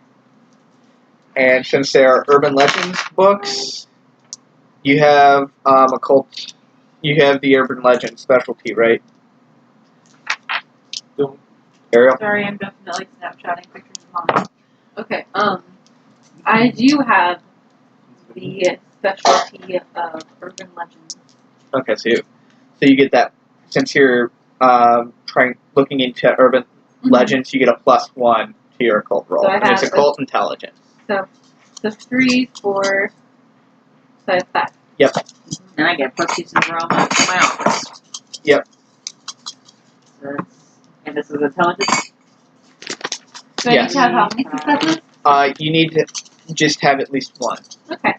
And since they are urban legends books, you have occult. You have the urban legend specialty, right? Ariel. Sorry, I'm definitely snapshotting pictures of mom. Okay. I do have the specialty of urban legends. Okay, so you get that since you're looking into urban legends, you get a +1 to your occult roll, So I and it's have occult intelligence. So 3, 4, so I have 5. Yep. And I get +2 since we're almost in my office. Yep. So and this is intelligence? So I need to have how many successes? You need to just have at least 1. Okay.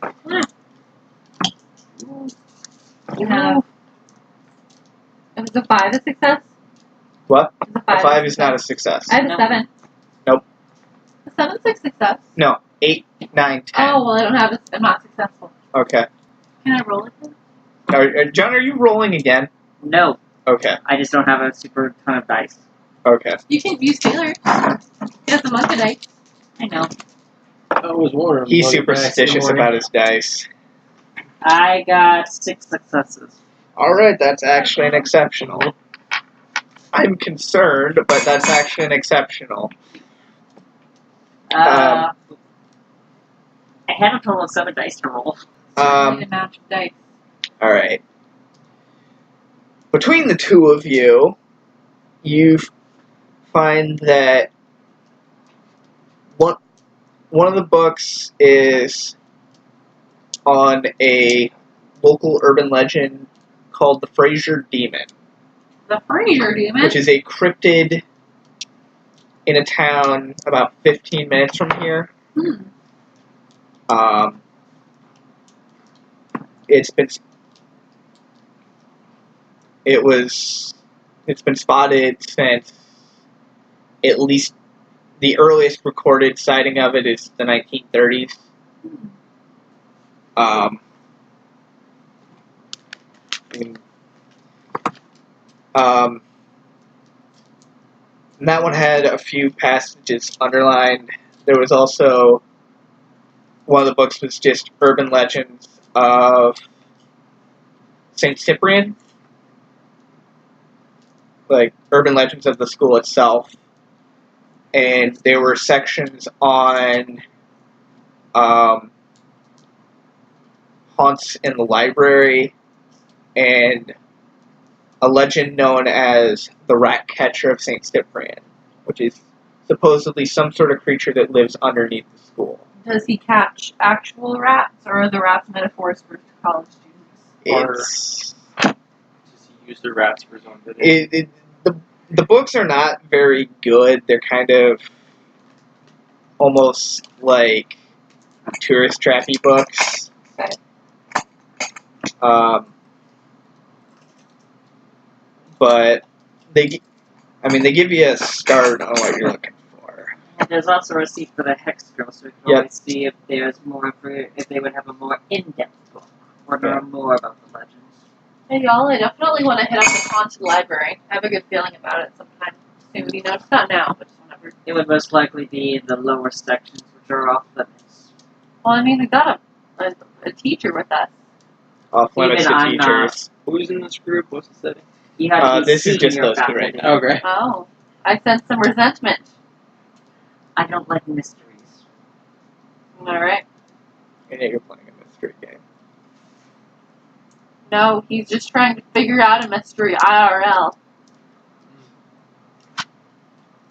You have. Is a 5 a success? What? Is a A 5 is success? not a success. I have a 7. Nope. A 7's a success. No. 8, 9, 10. Oh, well, I don't have it. I'm not successful. Okay. Can I roll it then? John, are you rolling again? No. Okay. I just don't have a super ton of dice. Okay. You can use Taylor. He has a bunch of dice. I know. I was wondering. He's about superstitious the about his dice. I got 6 successes. Alright, that's actually an exceptional. I'm concerned, but that's actually an exceptional. I had a total of 7 dice to roll. I need a match of dice. Alright. Between the two of you, you find that one of the books is on a local urban legend called the Fraser Demon. The Fraser Demon? Which is a cryptid in a town about 15 minutes from here. It's been spotted since at least the earliest recorded sighting of it is the 1930s. And that one had a few passages underlined. There was also one of the books was just urban legends of St. Cyprian, like urban legends of the school itself, and there were sections on haunts in the library and a legend known as the rat catcher of St. Cyprian, which is supposedly some sort of creature that lives underneath the school. Does he catch actual rats, or are the rats metaphors for college students? Does he use the rats for his own video? The books are not very good. They're kind of almost like tourist trappy books. Okay. But they give you a start on what you're looking for. And there's also a receipt for the Hex Girl, so we can always see if there's more, if they would have a more in-depth book, or know more about the legends. Hey y'all, I definitely want to hit up the haunted library. I have a good feeling about it sometime soon. You know, it's not now, but just whenever. It would most likely be in the lower sections, which are off limits. Well, I mean, we got a teacher with us. Off limits to I'm teachers. Who's in this group? What's the setting? You have to be This is just senior those two right faculty. now. Okay. Oh, I sense some resentment. I don't like mysteries. Alright. And yet you're playing a mystery game. No, he's just trying to figure out a mystery IRL.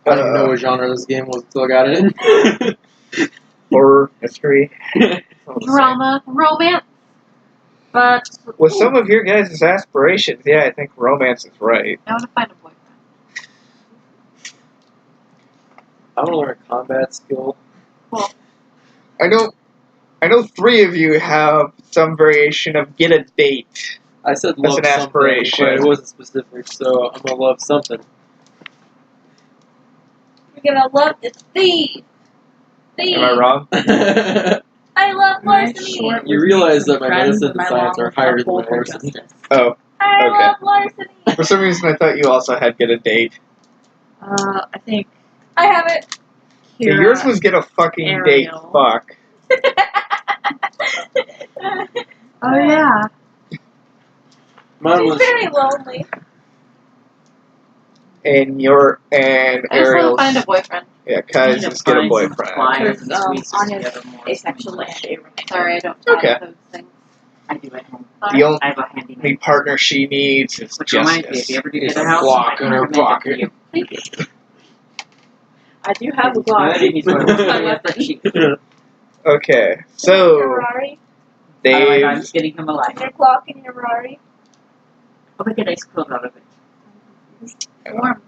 I didn't know what genre this game was until I got it in. Horror, mystery. Drama, romance. But With some of your guys' aspirations, yeah, I think romance is right. I want to find a boyfriend. I want to learn a combat skill. Cool. I know 3 of you have some variation of get a date. I said That's love an something, aspiration. but it wasn't specific, so I'm gonna love something. We're gonna love this thief. Am I wrong? I love larceny. You realize that my medicine and science are higher than my larceny. Oh, I okay. love larceny. For some reason I thought you also had get a date. I think I have it. So yours was get a fucking date, Ariel. fuck. Oh yeah. Mine She's was very lonely. And I just want to Ariel's. find a boyfriend. Yeah, We Kai's need to just get a find some boyfriend. flyers Because and squeeze Anya's together more. asexual and a roommate. Sorry, I don't Okay. have those things. I do at home. The only I have a handyman. partner she needs is Which reminds me, if justice. you ever do It's get a a house, block I can in her recommend it pocket. for you. Thank you. I do have a I block. think he's going That's my to weapon. for cheap. Okay, Your so Ferrari. Otherwise, I'm Dave. just getting him a life. Your clock and your Ferrari. I'll make a nice quilt out of it. Warm.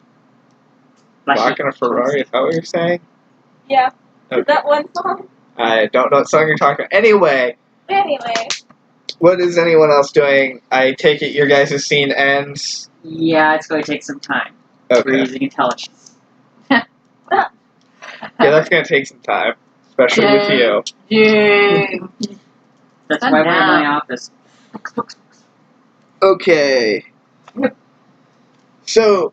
Block in a Ferrari, is that what you're saying? Yeah. Okay. Is that one song? I don't know what song you're talking about. Anyway, Anyway. what is anyone else doing? I take it your guys' scene ends. Yeah, it's going to take some time. Okay. We're using intelligence. Yeah, that's gonna take some time, especially with you. Yay. That's Fun why we're in my now. office. Okay. So,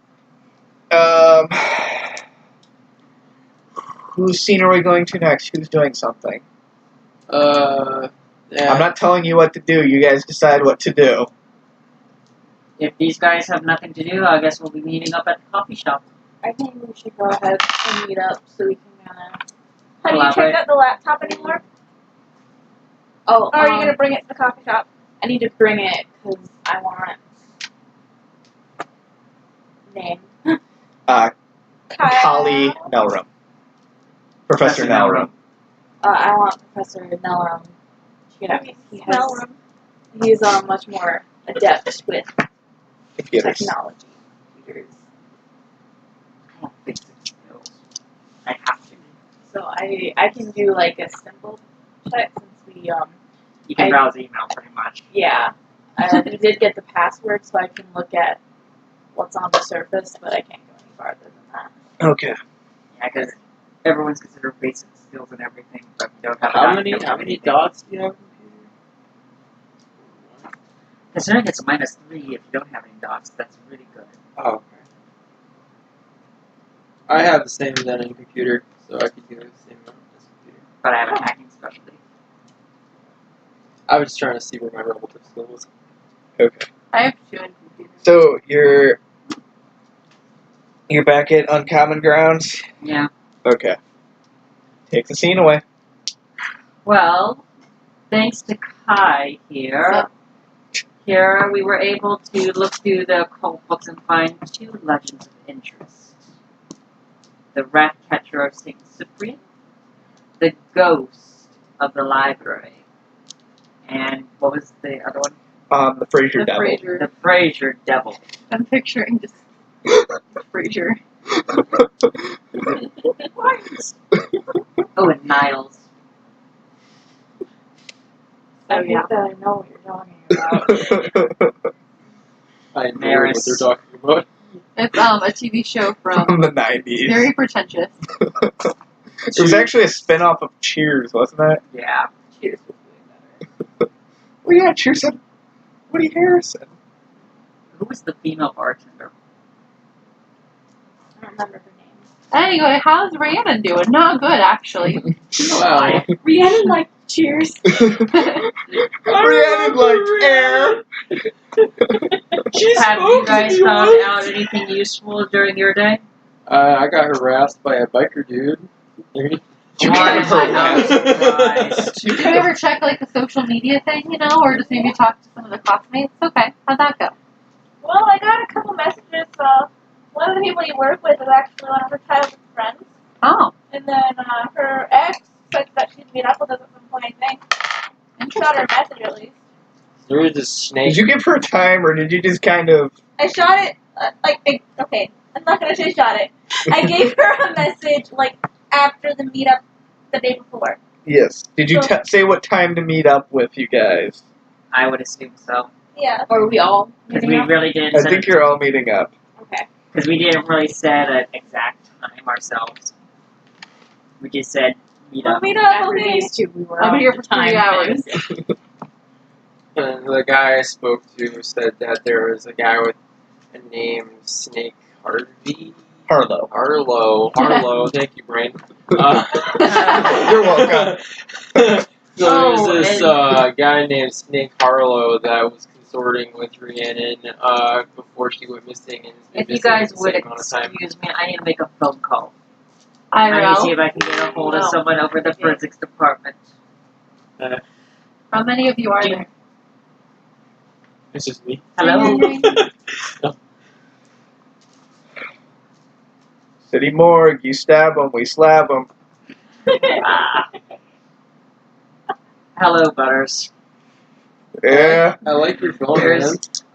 whose scene are we going to next? Who's doing something? yeah. I'm not telling you what to do. You guys decide what to do. If these guys have nothing to do, I guess we'll be meeting up at the coffee shop. I think we should go ahead and meet up so we can kind of. Have you Elaborate. checked out the laptop anymore? Oh, Or are you going to bring it to the coffee shop? I need to bring it because I want name. Kali Nelrum. Professor Nelrum. I want Professor Nelrum. Yeah, he has. Nelrum. He's much more adept with Computers. technology. Computers. I don't think it's skills. I have to. So I can do like a simple check since we You can I- browse email pretty much. yeah we did get the password so I can look at what's on the surface, but I can't go any farther than that. Okay. Yeah, because everyone's considered basic skills and everything, but we don't have How a many document. dots do you have on the computer? Considering it's -3 if you don't have any dots, that's really good. Oh, okay. I have the same then in computer, so I could do the same amount as computer. But I have a hacking specialty. I was just trying to see where my relative skill was. Okay. I have 2 in computers. So you're back at Uncommon Grounds. Yeah. Okay. Take the scene away. Well, thanks to Kai here, we were able to look through the occult books and find 2 legends of interest. The rat catcher of St. Cyprian, the ghost of the library, and what was the other one? The Fraser The Devil. Fraser. The Fraser Devil. I'm picturing just Fraser. Oh, and Niles. I yeah. think that I know what you're talking about. I know Maris. what they're talking about. It's a TV show From from the 90s. very pretentious. It was actually a spin-off of Cheers, wasn't it? Yeah. Cheers was way better. Oh yeah, Cheers had Woody Harrison. Who was the female bartender? I don't remember her name. Anyway, how's Rhiannon doing? Not good, actually. Wow. Rhiannon liked Cheers. Rhiannon liked air. Have you guys found out anything useful during your day? I got harassed by a biker dude. You Why got am I not surprised? Did you ever check like the social media thing, or just maybe talk to some of the classmates? Okay, how'd that go? Well, I got a couple messages. One of the people you work with is actually one of her childhood friends. Oh, And then her ex said that she'd meet up with us at some point, I think. Shot her a message at least. There was this snake. Did you give her a time, or did you just kind of... I shot it, okay, I'm not going to say shot it. I gave her a message, after the meetup the day before. Yes. Did you say what time to meet up with you guys? I would assume so. Yeah. Or are we all Because meeting we up? really didn't I set think you're all meeting up. Okay. Because we didn't really set an exact time ourselves. We just said meet We'll up. meet up, After okay. these 2, we were I'll on be here the for 3 time hours. thing. And the guy I spoke to said that there was a guy with a name Snake Harvey. Harlow. Harlow. Thank you, Brain. You're welcome. So Oh, there's this guy named Snake Harlow that was consorting with Rhiannon before she went missing, and has been If you missing guys the would same amount of time. excuse me, I need to make a phone call. I need to see if I can get a hold of someone over the forensics department. How many of you are there? It's just me. Hello? City morgue, you stab them, we slab them. Ah. Hello, Butters. Yeah. I like your phone, man.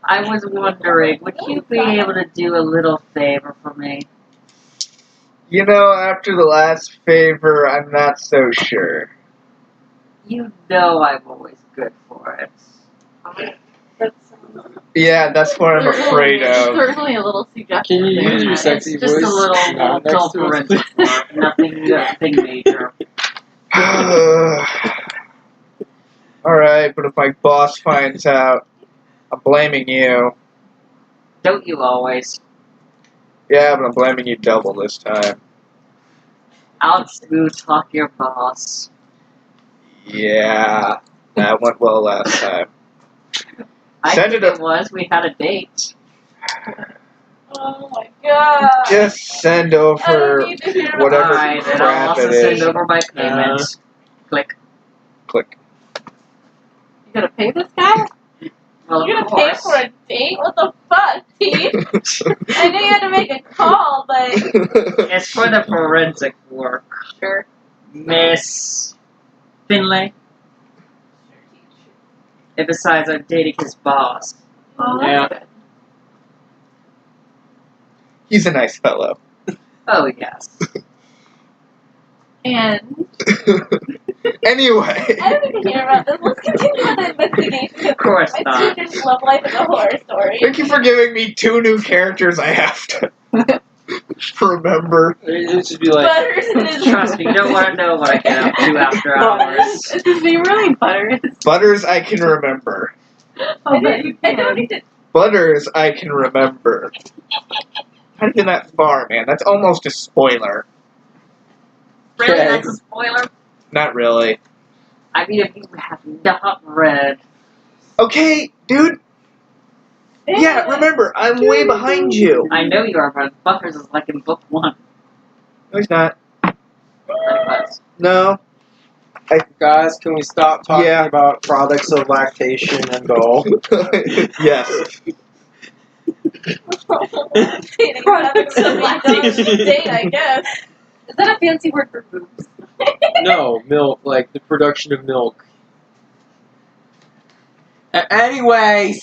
I was wondering, would you be able to do a little favor for me? You know, after the last favor, I'm not so sure. You know I'm always good for it. Yeah, that's what I'm afraid of. Certainly a little suggestion. Can you use your It's sexy just voice a little not next to us, forensic work, nothing major. Alright, but if my boss finds out, I'm blaming you. Don't you always? Yeah, but I'm blaming you double this time. I'll smooth talk your boss. Yeah, that went well last time. I Send think it it was. We had a date. Oh my god. Just send I over don't need to hear about whatever Alright, then I'll crap also it send is. over my payment. Click. Click. You gonna pay this guy? Well, You're of gonna pay course. for a date? What the fuck, Pete? I knew you had to make a call, but It's for the forensic work. Sure. Miss Finlay. And besides, I'm dating his boss. Oh, that's Yeah. good. He's a nice fellow. Oh, yes. And Anyway. I don't need to hear about this. Let's continue with the investigation. Of course My not. teacher's love life is a horror story. Thank you for giving me 2 new characters I have to remember. It should be like, Butters and his Trust me, you don't want to know what I get up to after hours. this is me really Butters. Butters I can remember. Oh, but you I don't can. need to. Butters I can remember. Not even that far, man. That's almost a spoiler. Really? Okay. That's a spoiler? Not really. I mean, if you have not read. Okay, dude. Yeah, remember, I'm way behind you. I know you are, but Butters is like in book 1. No, he's not. But it was. No. guys, can we stop talking Yeah. about products of lactation and go? Yes. Dating Products of lactation. Date, I guess. Is that a fancy word for boobs? No, milk, like the production of milk. Anyways!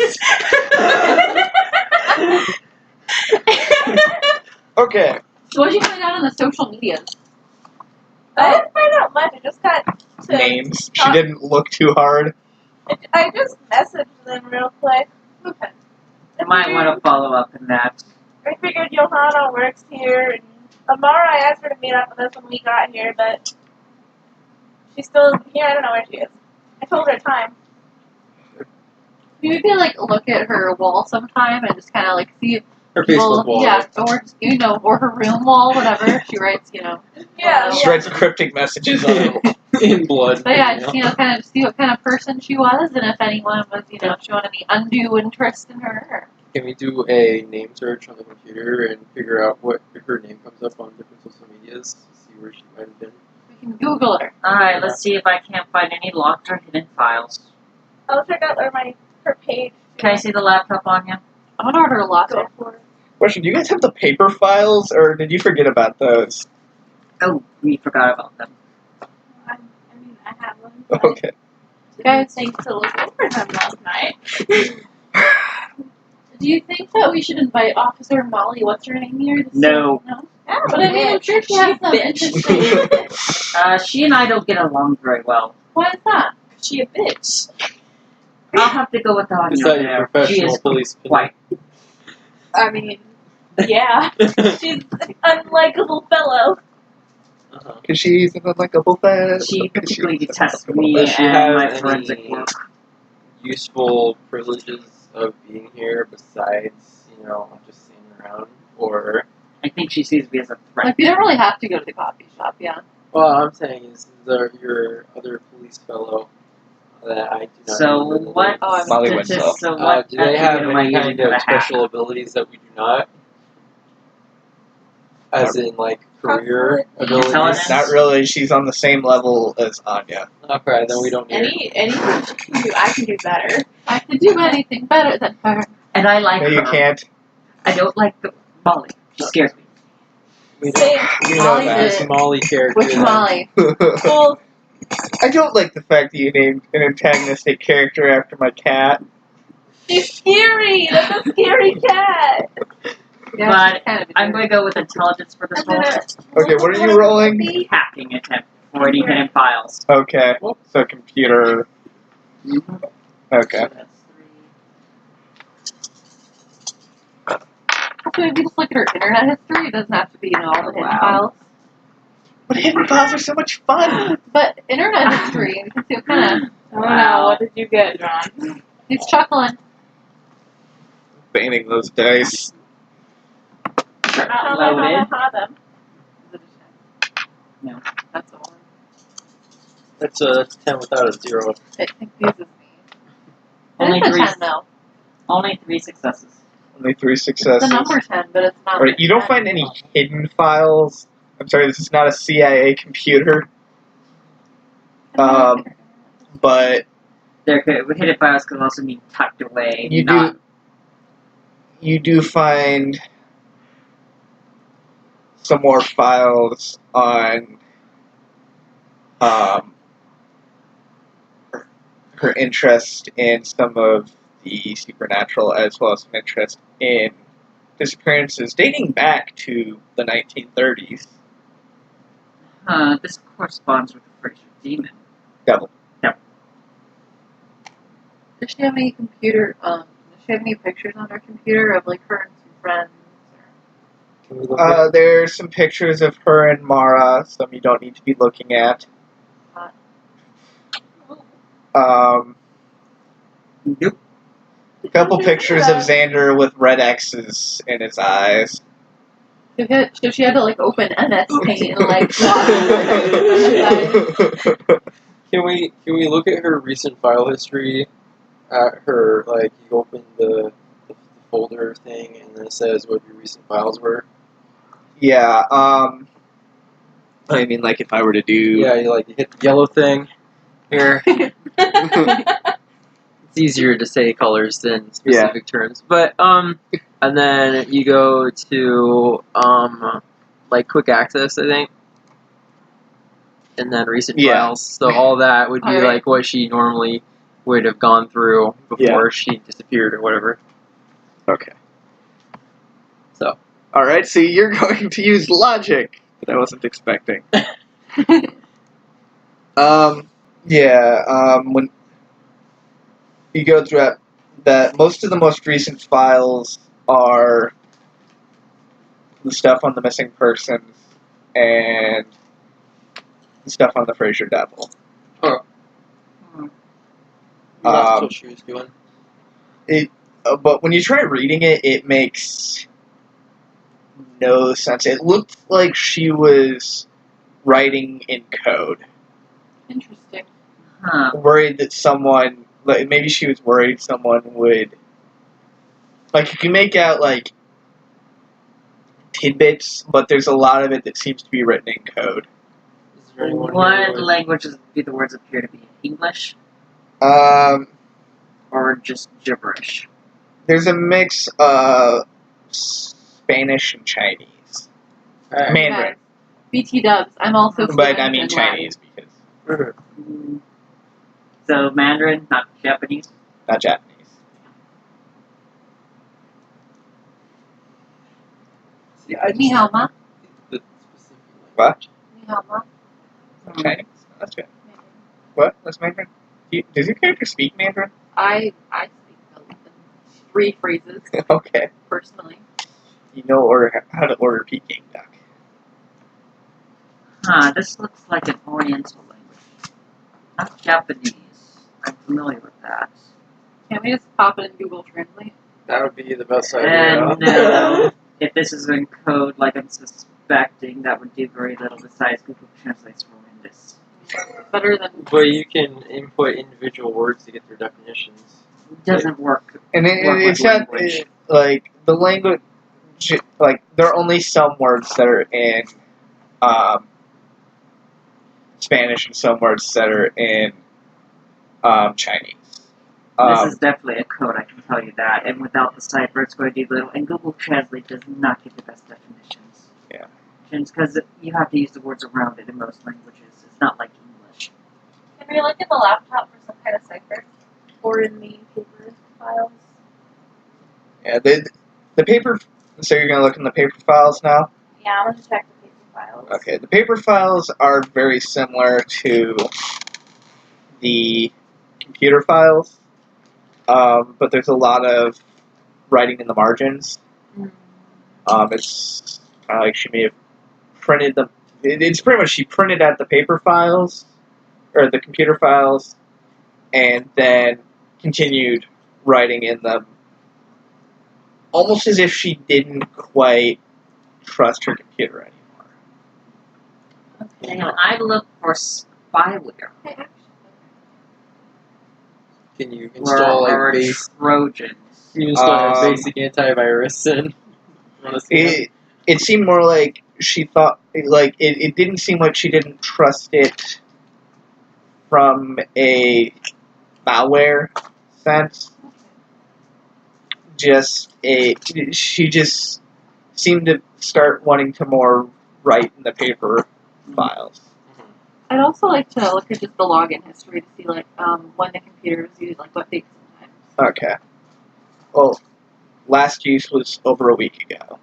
Okay. So what did you find out on the social medias? I didn't find out much. I just got to Names. She didn't look too hard. I just messaged them real quick. Okay. I might want to follow up in that. I figured Johanna works here, and Amara, I asked her to meet up with us when we got here, but she's still here. I don't know where she is. I told her time. Maybe like look at her wall sometime and just kind of like see if Her people, Facebook wall. yeah, or you know, or her room wall, whatever. She writes, you know. Yeah, She writes cryptic messages on it. In blood. But yeah, just kind of see what kind of person she was, and if anyone was, if she wanted any undue interest in her. Can we do a name search on the computer and figure out what if her name comes up on different social medias? See where she might have been. We can Google her. Alright, let's see if I can't find any locked or hidden files. I'll check out her page. Can I see the laptop on you? I'm gonna order a latte. Go for it. Question, do you guys have the paper files, or did you forget about those? Oh, we forgot about them. I mean, I have one. but Okay. You guys, I didn't think to look over them last night. do you think that we should invite Officer Molly, what's her name here? No. No? But I mean, I'm sure she has some interesting. She and I don't get along very well. Why is that? She a bitch. I'll have to go with Anya Is that your there. She professional is police quite. I mean, yeah. She's an unlikable fellow. Because she's an unlikable fan. She particularly detests me Does she and have my any forensic work. useful privileges of being here besides, just sitting around? Or I think she sees me as a threat. Like, you don't really have to go to the coffee shop, yeah. Well, I'm saying is your other police fellow that I do not So know the what? names. Oh, I'm Molly just- Winslow. So what Do they have attribute am I any using kind for the of hat? special abilities that we do not? As in, like, career abilities? Intelligence? Not really. She's on the same level as Anya. Okay, then we don't need Anything she can do, I can do better. I can do anything better than her. And I like No, her. you can't. I don't like the Molly. She scares me. We Same. We know Molly that. This Molly character. Which Molly? Well, I don't like the fact that you named an antagonistic character after my cat. she's scary. That's a scary cat. Yeah, But she's kind of. I'm going to go with intelligence for this I'm roll. gonna. Okay, what are you rolling? Hacking attempt for any hidden files. Okay, so computer. Okay. So that's 3. Actually, if you just look at her internet history, it doesn't have to be all the hidden Wow. files. But hidden files are so much fun. But internet history, you can see what kind of. I don't know. What did you get, John? He's chuckling. Banning those dice. Not loaded. Them. No. That's all. That's 10 without a 0. It confuses me. Only It's a 3. 10 though. Only 3 successes. Only 3 It's successes. the number 10, but it's not. Alright, you don't find any hidden files. I'm sorry, this is not a CIA computer. But There could hidden files could also be tucked away. you not do find some more files on her interest in some of the supernatural, as well as some interest in disappearances dating back to the 1930s. This corresponds with the Fraser demon. Devil. Does she have any computer? Does she have any pictures on her computer of like her and some friends? Can we look at There's some pictures of her and Mara, some you don't need to be looking at. Nope. A couple pictures of Xander with red X's in his eyes. So she had to like open MS Paint and like. Can we look at her recent file history? At her, like, you open the folder thing and then it says what your recent files were. Yeah, I mean, like, if I were to do... Yeah, you hit the yellow thing here. It's easier to say colors than specific terms. But, and then you go to, like, quick access, I think. And then recent files. So all that would be, Alright. like, what she normally would have gone through before she disappeared or whatever. Okay. So. Alright, so you're going to use logic that I wasn't expecting. When you go through that, most of the most recent files are the stuff on the missing persons and the stuff on the Fraser Devil. That's what she was doing. But when you try reading it, it makes no sense. It looked like she was writing in code. Interesting. Worried that someone, like, maybe she was worried someone would, like, you can make out, like, tidbits, but there's a lot of it that seems to be written in code. Is there anyone What here with- languages do the words appear to be? English or just gibberish? There's a mix of Spanish and Chinese. Alright. Mandarin. BT dubs. I'm also. But fluent I mean in Chinese, because So Mandarin, not Japanese. not Japanese. See, I Latin. Ni hao ma. the specific What? Ni hao ma. Chinese? That's good. What? What's Mandarin? Does your character speak Mandarin? I speak in 3 phrases Okay. personally. You know how to order Peking duck. This looks like an Oriental language. Not Japanese. I'm familiar with that. Can't we just pop it in Google Translate? That would be the best idea. And no, if this is in code, like I'm expecting that would do very little besides Google Translate's horrendous. Better than But you can input individual words to get their definitions. It doesn't work. And it's not like the language. Like there are only some words that are in Spanish and some words that are in Chinese. This is definitely a code, I can tell you that. And without the cipher, it's going to do little. And Google Translate does not give the best definitions. Yeah. Because you have to use the words around it in most languages. It's not like English. Can we look at the laptop for some kind of cipher? Or in the paper files? Yeah, the paper. So you're gonna look in the paper files now. Yeah, I'm gonna check the paper files. Okay, the paper files are very similar to the computer files, but there's a lot of writing in the margins. It's like she may have printed them. It's pretty much she printed out the paper files or the computer files, and then continued writing in them, almost as if she didn't quite trust her computer anymore. Okay. And I look for spyware. Can you install or basic? Trojans. You install a basic antivirus and. It seemed more like she thought, like, it didn't seem like she didn't trust it from a malware sense. She just seemed to start wanting to more write in the paper files. I'd also like to look at just the login history to see like when the computer was used, like what dates and times. Okay. Well, last use was over a week ago.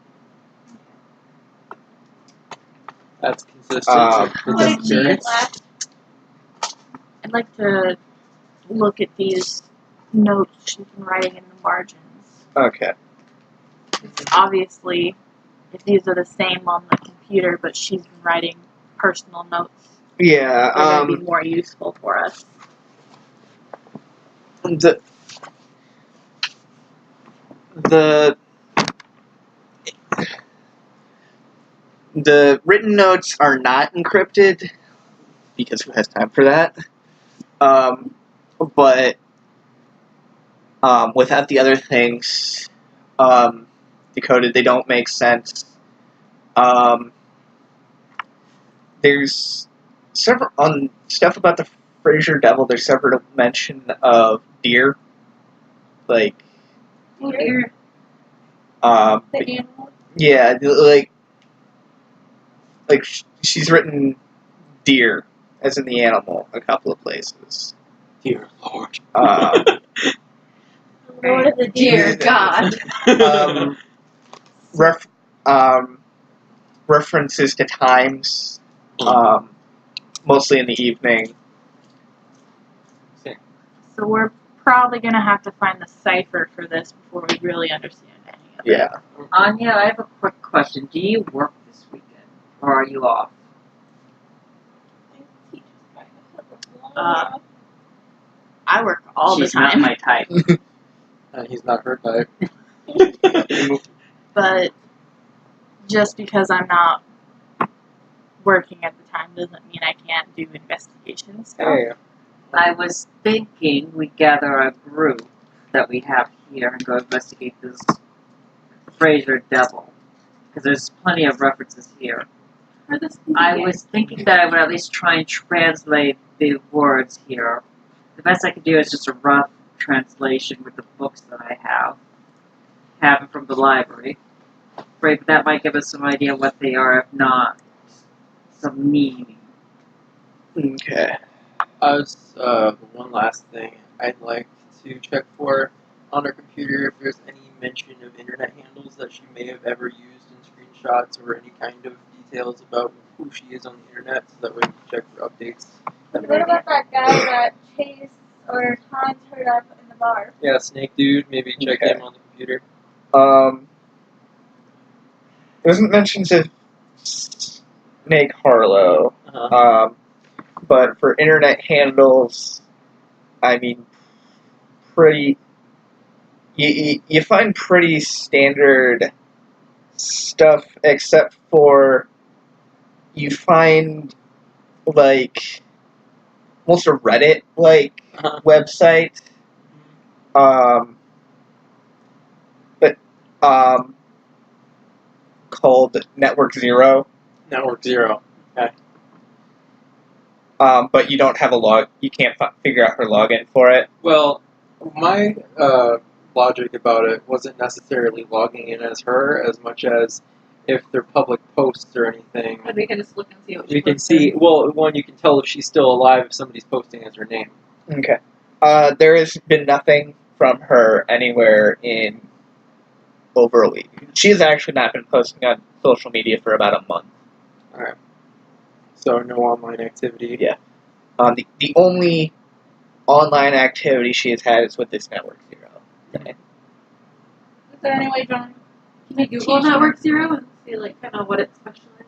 That's consistent. What did she use last? I'd like to look at these notes she's been writing in the margins. Okay. Obviously, if these are the same on the computer, but she's been writing personal notes, Yeah. they're going to be more useful for us. The written notes are not encrypted, because who has time for that? But without the other things decoded, they don't make sense. There's several on stuff about the Fraser Devil. There's several mention of deer, like Deer? um, The animal? yeah, like she's written deer as in the animal a couple of places. Dear Lord. Lord of the Dear deer. God. References to times, mostly in the evening. So we're probably going to have to find the cipher for this before we really understand any of it. Yeah. Anya, I have a quick question. Do you work this weekend? Or are you off? I work all She's the time. not my type. He's not her type. But just because I'm not working at the time doesn't mean I can't do investigation stuff. Hey. I was thinking we gather a group that we have here and go investigate this Fraser Devil. Because there's plenty of references here. I was thinking that I would at least try and translate the words here. The best I could do is just a rough translation with the books that I have it from the library. Right, but that might give us some idea what they are, if not some meaning. Okay. One last thing I'd like to check for on her computer if there's any mention of internet handles that she may have ever used in screenshots or any kind of details about who she is on the internet, so that way we can check for updates. What about that guy that Chase or Hans heard up in the bar? Yeah, Snake Dude, maybe check Okay. him on the computer. There's mentions of Snake Harlow, Uh-huh. but for internet handles, I mean, you find pretty standard stuff, except for you find like almost a Reddit like website, but called Network Zero. Network Zero. Okay. But you don't have a log. You can't figure out her login for it. Well, my logic about it wasn't necessarily logging in as her as much as if they're public posts or anything. But we can just look and see what You can see, well, one, you can tell if she's still alive if somebody's posting as her name. Okay. There has been nothing from her anywhere in over a week. She's actually not been posting on social media for about a month. Alright. So, no online activity. Yeah. The only online activity she has had is with this Network Zero. Okay. Is there any way, John, can you Google Network Zero and see, like, kind of what it specializes in?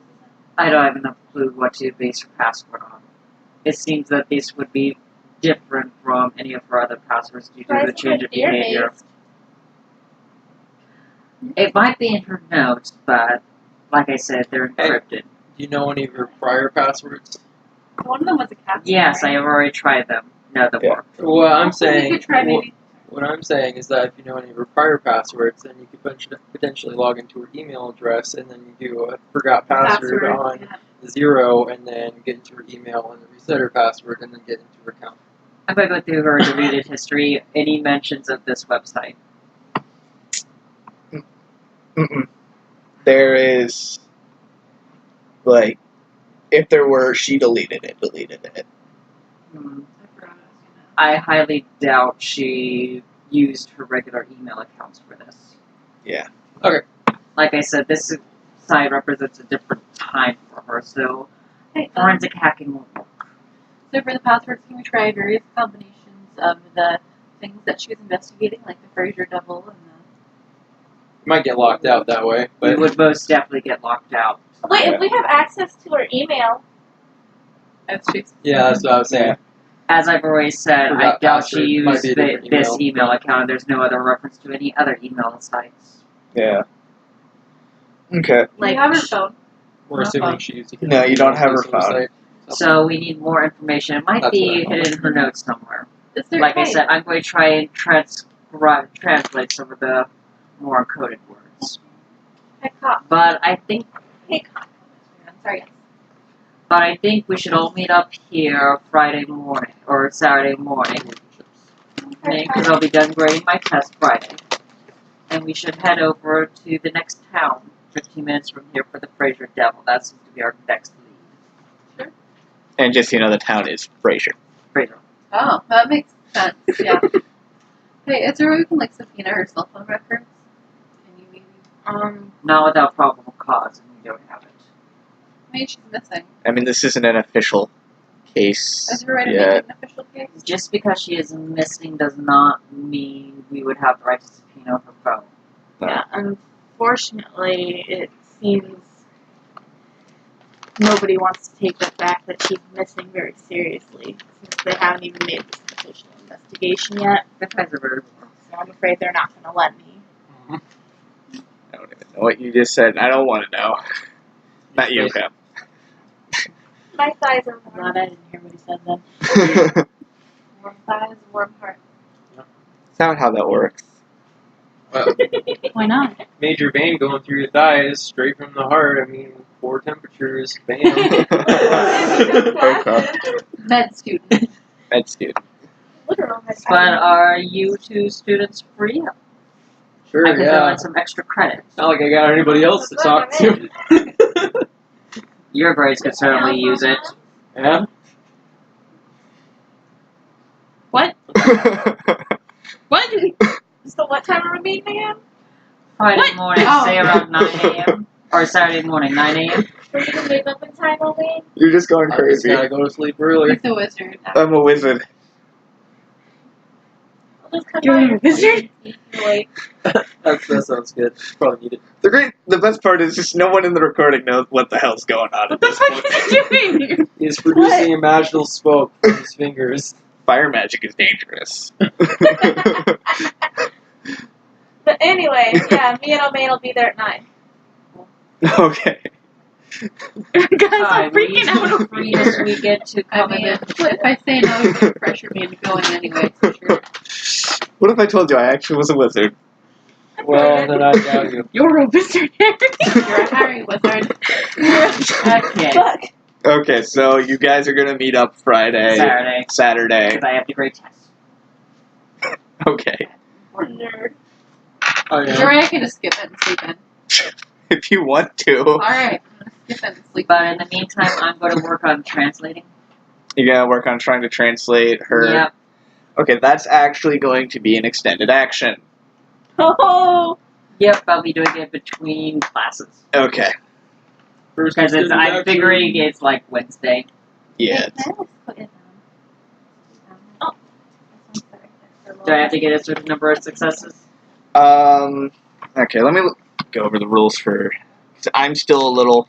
I don't have enough clue what to base your password on. It seems that this would be different from any of her other passwords due to the change of behavior. It might be in her notes, but like I said, they're encrypted. Do you know any of her prior passwords? One of them was a cat. Yes, I have already tried them. No, they worked. Well, I'm We saying, could try maybe. what I'm saying is that if you know any of her prior passwords, then you could potentially log into her email address and then you do a forgot password on Yeah. 0 and then get into her email and reset her password and then get into her account. I'm going to go through her deleted history. Any mentions of this website? Mm-mm. There is, like, if there were, she deleted it. Hmm. I highly doubt she used her regular email accounts for this. Yeah. Okay. Like I said, this site represents a different time for her, so forensic hacking won't work. So for the passwords, can we try various combinations of the things that she was investigating, like the Fraser Devil and You might get locked out that way, We but would most definitely get locked out. Wait, Yeah. if we have access to her email, the Chase? yeah, that's what I was saying. As I've already said, I Forgot doubt she password. Might used be a different this email. email account. There's no other reference to any other email sites. Yeah. Okay. Do you have her phone? We're assuming she used it. No, you don't have her phone. Site. So we need more information. It might That's be what I hidden in her notes somewhere. Is there Like I said, I'm going to try and translate some of the more encoded words. hey, cop. But I think Hey, cop. I'm sorry. But I think we should all meet up here Friday morning or Saturday morning because I'll be done grading my test Friday, and we should head over to the next town, 15 minutes from here, for the Fraser Devil. That seems to be our next lead. And just so you know, the town is Fraser. Fraser. Oh, that makes sense. Yeah. Hey, is there a way we can like subpoena her cell phone records? Can you maybe? Not without probable cause, and we don't have it. I mean, she's missing. I mean, this isn't an official case Is there a way to yet. make it an official case? Just because she is missing does not mean we would have the right to subpoena her phone. Yeah, unfortunately, it seems nobody wants to take the fact that she's missing very seriously, since they haven't even made this an official investigation yet. That kinds of rude. So I'm afraid they're not going to let me. I don't even know what you just said. I don't want to know. Not you, Pam. My thighs are I'm warm. glad I didn't hear what he said then. Warm thighs, warm heart. That's not how that works. Well, Why not? major vein going through your thighs, straight from the heart. I mean, 4 temperatures, bam. Okay. Med student. That's good. Literal my But are you two students free? Sure, I could throw yeah. in some extra credits. Not like I got anybody else to talk to. Your grades could certainly use it. Yeah? What? What? So what time are we meeting again? Friday What? morning, Oh. say around 9 a.m. Or Saturday morning, 9 a.m. For you to wake up in time, Elaine? You're just going I just crazy. gotta go to sleep early. He's a wizard. I'm a wizard. I'll just come You're by a your wizard? Wait. That sounds good. Probably need it. The best part is just no one in the recording knows what the hell's going on. What the fuck is he doing? He's producing imaginal smoke from his fingers. Fire magic is dangerous. But anyway, yeah, me and Elaine will be there at 9. Okay. Guys, I'm will you freaking out. feel free this weekend to I come mean, in? what if I say no, you're gonna pressure me into going anyway, for sure. What if I told you I actually was a wizard? Well, then I doubt you. You're a wizard, Harry. You're a Harry wizard. Okay. Fuck. Okay, so you guys are gonna meet up Friday, Saturday. Because I have the great test. Okay. Nerd. Oh, yeah. Sure, I can just skip it and sleep in. If you want to. Alright, I'm gonna skip it and sleep But in the meantime, I'm going to work on translating. You're gonna work on trying to translate her. Yep. Okay, that's actually going to be an extended action. Oh. Yep, I'll be doing it between classes. Okay. First Because extended I'm action. figuring it's like Wednesday. Yeah. Can I always put it down? Oh. This one's better. Do I have to get a certain number of successes? Okay, let me go over the rules for. 'Cause I'm still a little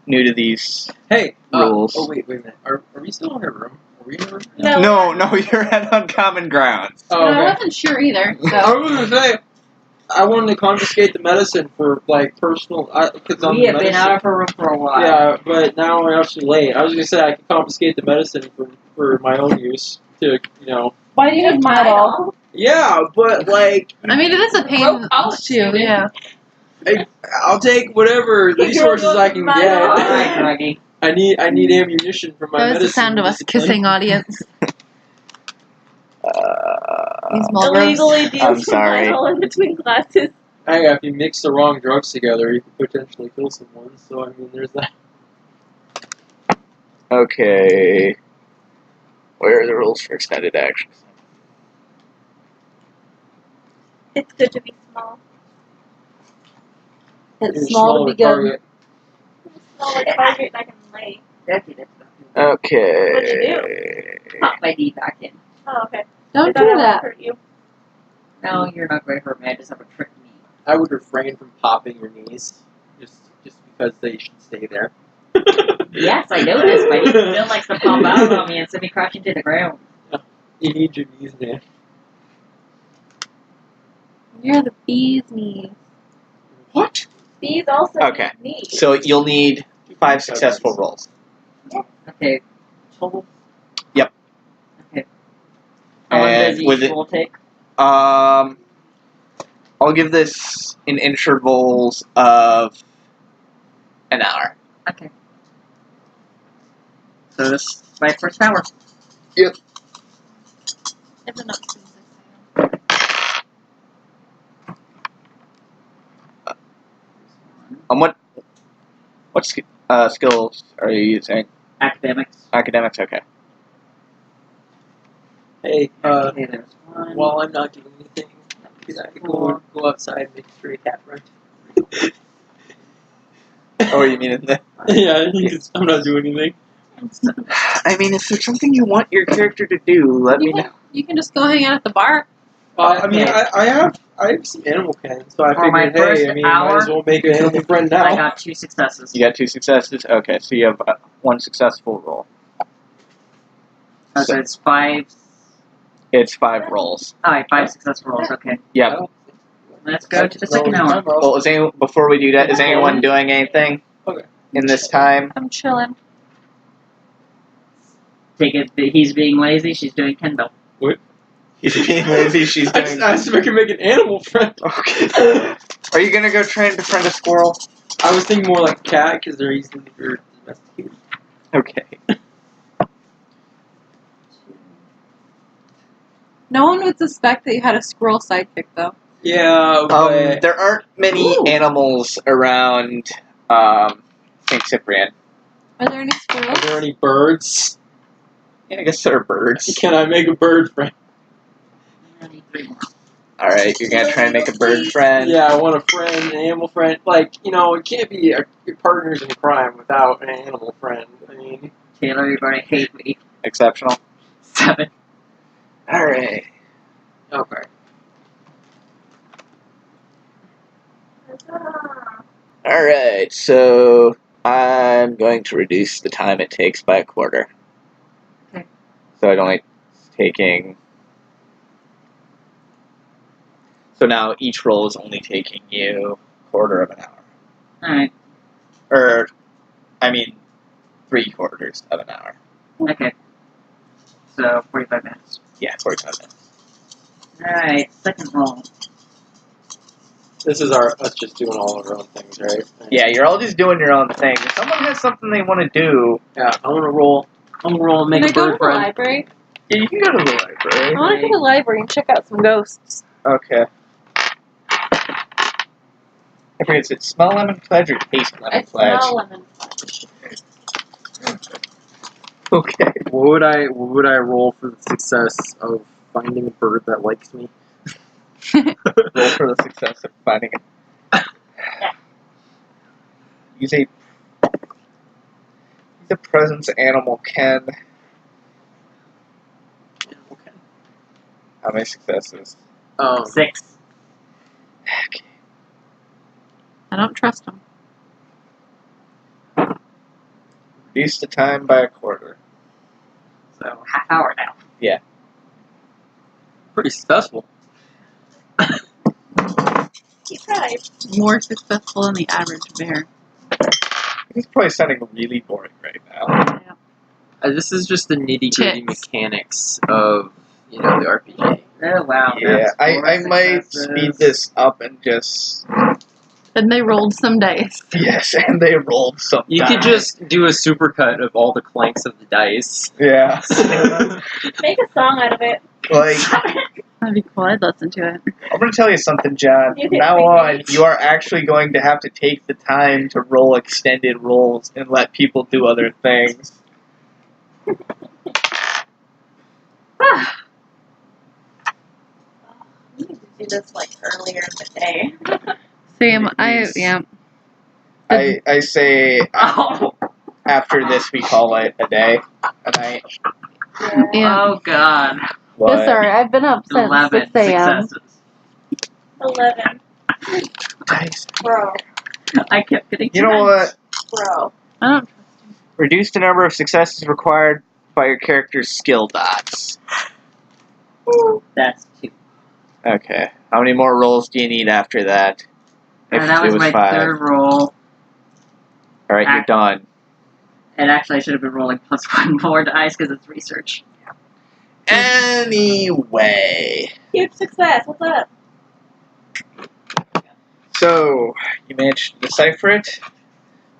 new to these Hey, rules. oh, wait a minute. Are we still in a room? Are we in a room? No. No, you're at Uncommon Grounds. Oh, No, I okay. wasn't sure either, I so. was gonna say, I wanted to confiscate the medicine for like personal. Because I'm We have been medicine. out of our room for a while. Yeah, but now we're actually late. I was gonna say I can confiscate the medicine for my own use to, you know. Why do you have Tie it metal? Yeah, but like, I mean, it is a pain Broke college too, student. yeah. I'll take whatever resources I can Alright, get. Druggy. I need ammunition for my That was medicine. the sound of us discipline. kissing, audience. These Mulgrews. Illegally I'm deals some sorry. metal in between classes. Hey, if you mix the wrong drugs together, you could potentially kill someone. So I mean, there's that. Okay. Where are the rules for extended actions? It's good to be small. You're smaller target. Smaller target and I can lay. That's it. Okay. What'd you Pop my knee back in. Oh, okay. Don't I thought I do would that. hurt you. No, you're not going to hurt me. I just have a trick knee. I would refrain from popping your knees, just because they should stay there. Yes, I know this, but he still likes to pop out on me and send me crashing to the ground. You need your knees, man. You're the bee's knees. What? These also Okay. need knees. So you'll need 5 successful rolls. Okay. Total? Yep. Okay. How long And does with each it- roll take? I'll give this in intervals of an hour. Okay. So this is my first hour. Yep. Never not seen this. What skills are you using? Academics. Academics, okay. Hey, Okay, there's one. while I'm not doing anything, can I go outside and make a stray cat friend? Oh, you mean in the... Yeah, I'm not doing anything. I mean, if there's something you want your character to do, let me know. You can just go hang out at the bar. I mean, I have some animal pens, so I For my figured, hey, first I mean, hour, might as well make an animal friend now. I got 2 successes. You got 2 successes? Okay, so you have 1 successful roll. Oh, so it's 5. It's 5 rolls. Alright, 5 successful rolls. Okay. Yep. Let's go to the second hour. Well, before we do that, is anyone doing anything Okay. in this time? I'm chilling. Take it that he's being lazy, she's doing Kendall. He's being lazy, she's I doing... just make an animal friend. Okay. Are you gonna go try and befriend a squirrel? I was thinking more like a cat, because they're easily domesticated. Okay. No one would suspect that you had a squirrel sidekick, though. Yeah, but... There aren't many Ooh. animals around St. Cyprian. Are there any Are squirrels? there any birds? Yeah, I guess there are birds. Can I make a bird friend? I need 3 more. Alright, you're gonna try and make a bird friend. Yeah, I want a friend, an animal friend. Like, you know, it can't be your partners in crime without an animal friend. I mean... Taylor, you're going to hate me. Exceptional. 7. Alright. Okay. Alright, so I'm going to reduce the time it takes by a quarter. Okay. So it only taking... So now each roll is only taking you a quarter of an hour. Alright. Or I mean, 3/4 of an hour. Okay. So 45 minutes. Yeah, 45 minutes. Alright, second roll. This is us just doing all of our own things, right? Yeah, you're all just doing your own thing. If someone has something they want to do, Yeah, I want to roll. I'm gonna roll and Can make I a go to bird the friend. library? yeah, you can go to the library. I want to go to the library and check out some ghosts. Okay. I forget, is it smell lemon pledge or taste lemon I pledge? smell lemon pledge. Okay. What would I roll for the success of finding a bird that likes me? Roll for the success of finding it. Use a presence animal can. How many successes? 6. Okay. I don't trust them. Reduce the time by 1/4. So half hour now. Pretty successful. He tried. More successful than the average bear. He's probably sounding really boring right now. This is just the nitty gritty Chicks. mechanics of the RPG. Oh wow. Yeah, that's I 4 might successes. speed this up and just And they rolled some dice. yes, and they rolled some. You could dice. just do a supercut of all the clanks of the dice. Yeah. Make a song out of it. Like, That'd be cool. I'd listen to it. I'm going to tell you something, John. You From can now sing on, it. you are actually going to have to take the time to roll extended rolls and let people do other things. We need to do this like earlier in the day. Same. I say Oh. after this we call it a day, a night. Yeah. Oh god. What? Sorry, I've been up since 11 6 a.m. successes. 11. Nice. Bro. I kept getting You know what? Bro. I don't. Reduce the number of successes required by your character's skill dots. That's 2. Okay. How many more rolls do you need after that? If And that was it my 5. third roll. Alright, you're done. And actually I should have been rolling plus 1 more dice because it's research. Anyway. Huge success. What's up? So, you managed to decipher it?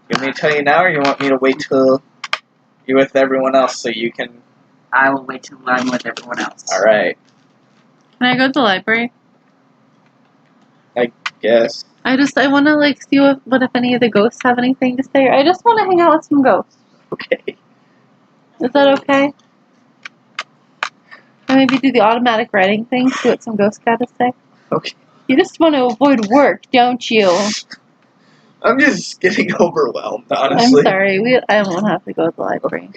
You want me to tell you now, or you want me to wait till you're with everyone else so you can... I will wait till I'm with everyone else. Alright, Can I go to the library? guess. I want to see what if any of the ghosts have anything to say. I just want to hang out with some ghosts. Okay. Is that okay? Or maybe do the automatic writing thing, see what some ghosts got to say. Okay. You just want to avoid work, don't you? I'm just getting overwhelmed, honestly. I'm sorry. I won't have to go to the library.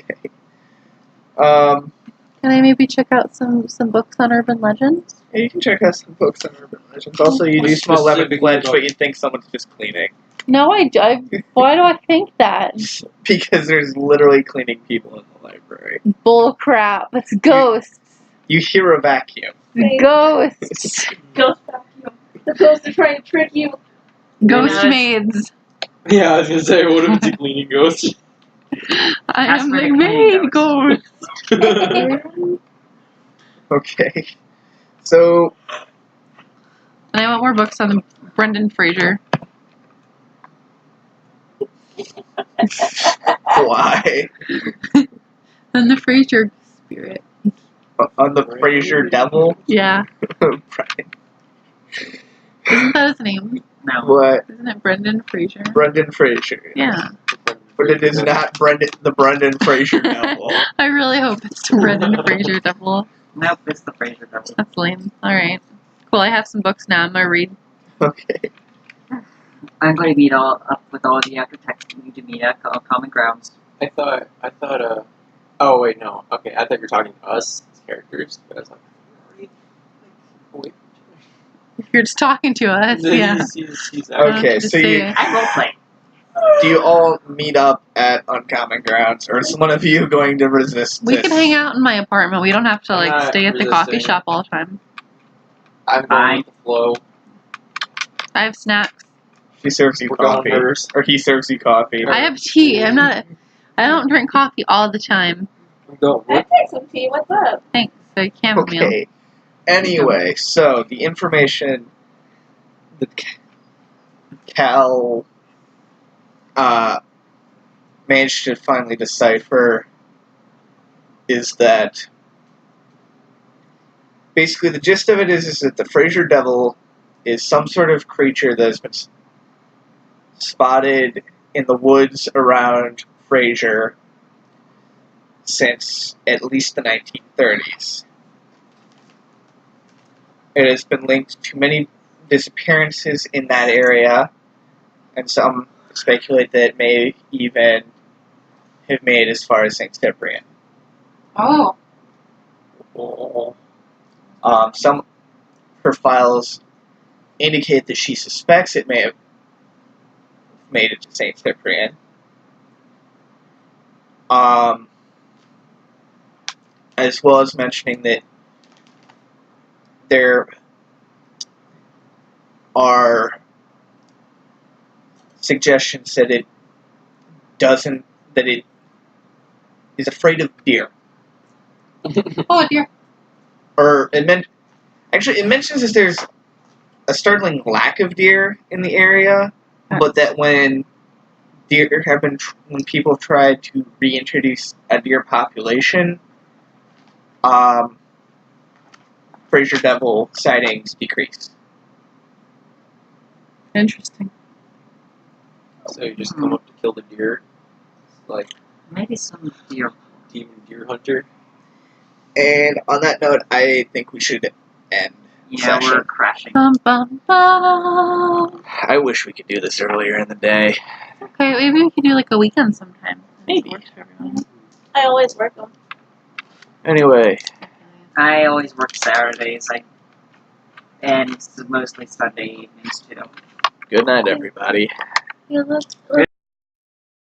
Okay. Can I maybe check out some books on urban legends? Yeah, you can check out some books on urban legends. Also, you do small lemon Specifically pledge, about- but you think someone's just cleaning. No, why do I think that? Because there's literally cleaning people in the library. Bull crap. It's ghosts. You hear a vacuum. Ghosts. Ghost vacuum. The ghosts are trying to trick you. Ghost Yes. maids. Yeah, I was gonna say, what if it's a cleaning ghost? I That's am for the the cleaning maid ghost. Okay. So, And I want more books on Brendan Fraser. why? And the Fraser spirit. On the Fraser Devil? Yeah. Brian. Isn't that his name? No. What? Isn't it Brendan Fraser? Brendan Fraser. Yeah. But it is not the Brendan Fraser Devil. I really hope it's Brendan Fraser Devil. Nope, it's the Fraser Devil. That's lame. Alright. Cool, I have some books now. I'm gonna read. Okay. I'm going to meet up with all of you after texting you to meet at Common Grounds. I thought, oh wait, no. Okay, I thought you were talking to us as characters, but I was like, already, away If you're just talking to us, from each yeah. other. He's I don't know Okay, what to so say. you I roleplay. do you all meet up at Uncommon Grounds, or is one of you going to resist We this? can hang out in my apartment. We don't have to I'm not stay at the coffee resisting. shop all the time. I'm going Fine. with the flow. I have snacks. She serves you We're going coffee. first. Or he serves you coffee. I have tea. I don't drink coffee all the time. Go. I take some tea. What's up? Thanks. So chamomile. Okay. Anyway, so the information that Cal managed to finally decipher is that basically the gist of it is that the Fraser Devil is some sort of creature that has been spotted in the woods around Fraser since at least the 1930s. It has been linked to many disappearances in that area, and some speculate that it may even have made as far as St. Cyprian. Oh. Some of her files indicate that she suspects it may have made it to St. Cyprian. As well as mentioning that there are suggestions that it is afraid of deer. Oh dear. Or it mentions that there's a startling lack of deer in the area, but that when people have tried to reintroduce a deer population, Fraser Devil sightings decrease. Interesting. So you just come up to kill the deer, like Maybe some deer. demon deer hunter. And on that note, I think we should end the Yeah, session. we're crashing. Bum, bum, bum. I wish we could do this earlier in the day. Okay, maybe we could do like a weekend sometime. Maybe. Works for everyone. I always work them. Anyway, I always work Saturdays, and it's mostly Sunday evenings too. good night, everybody. Yeah, let's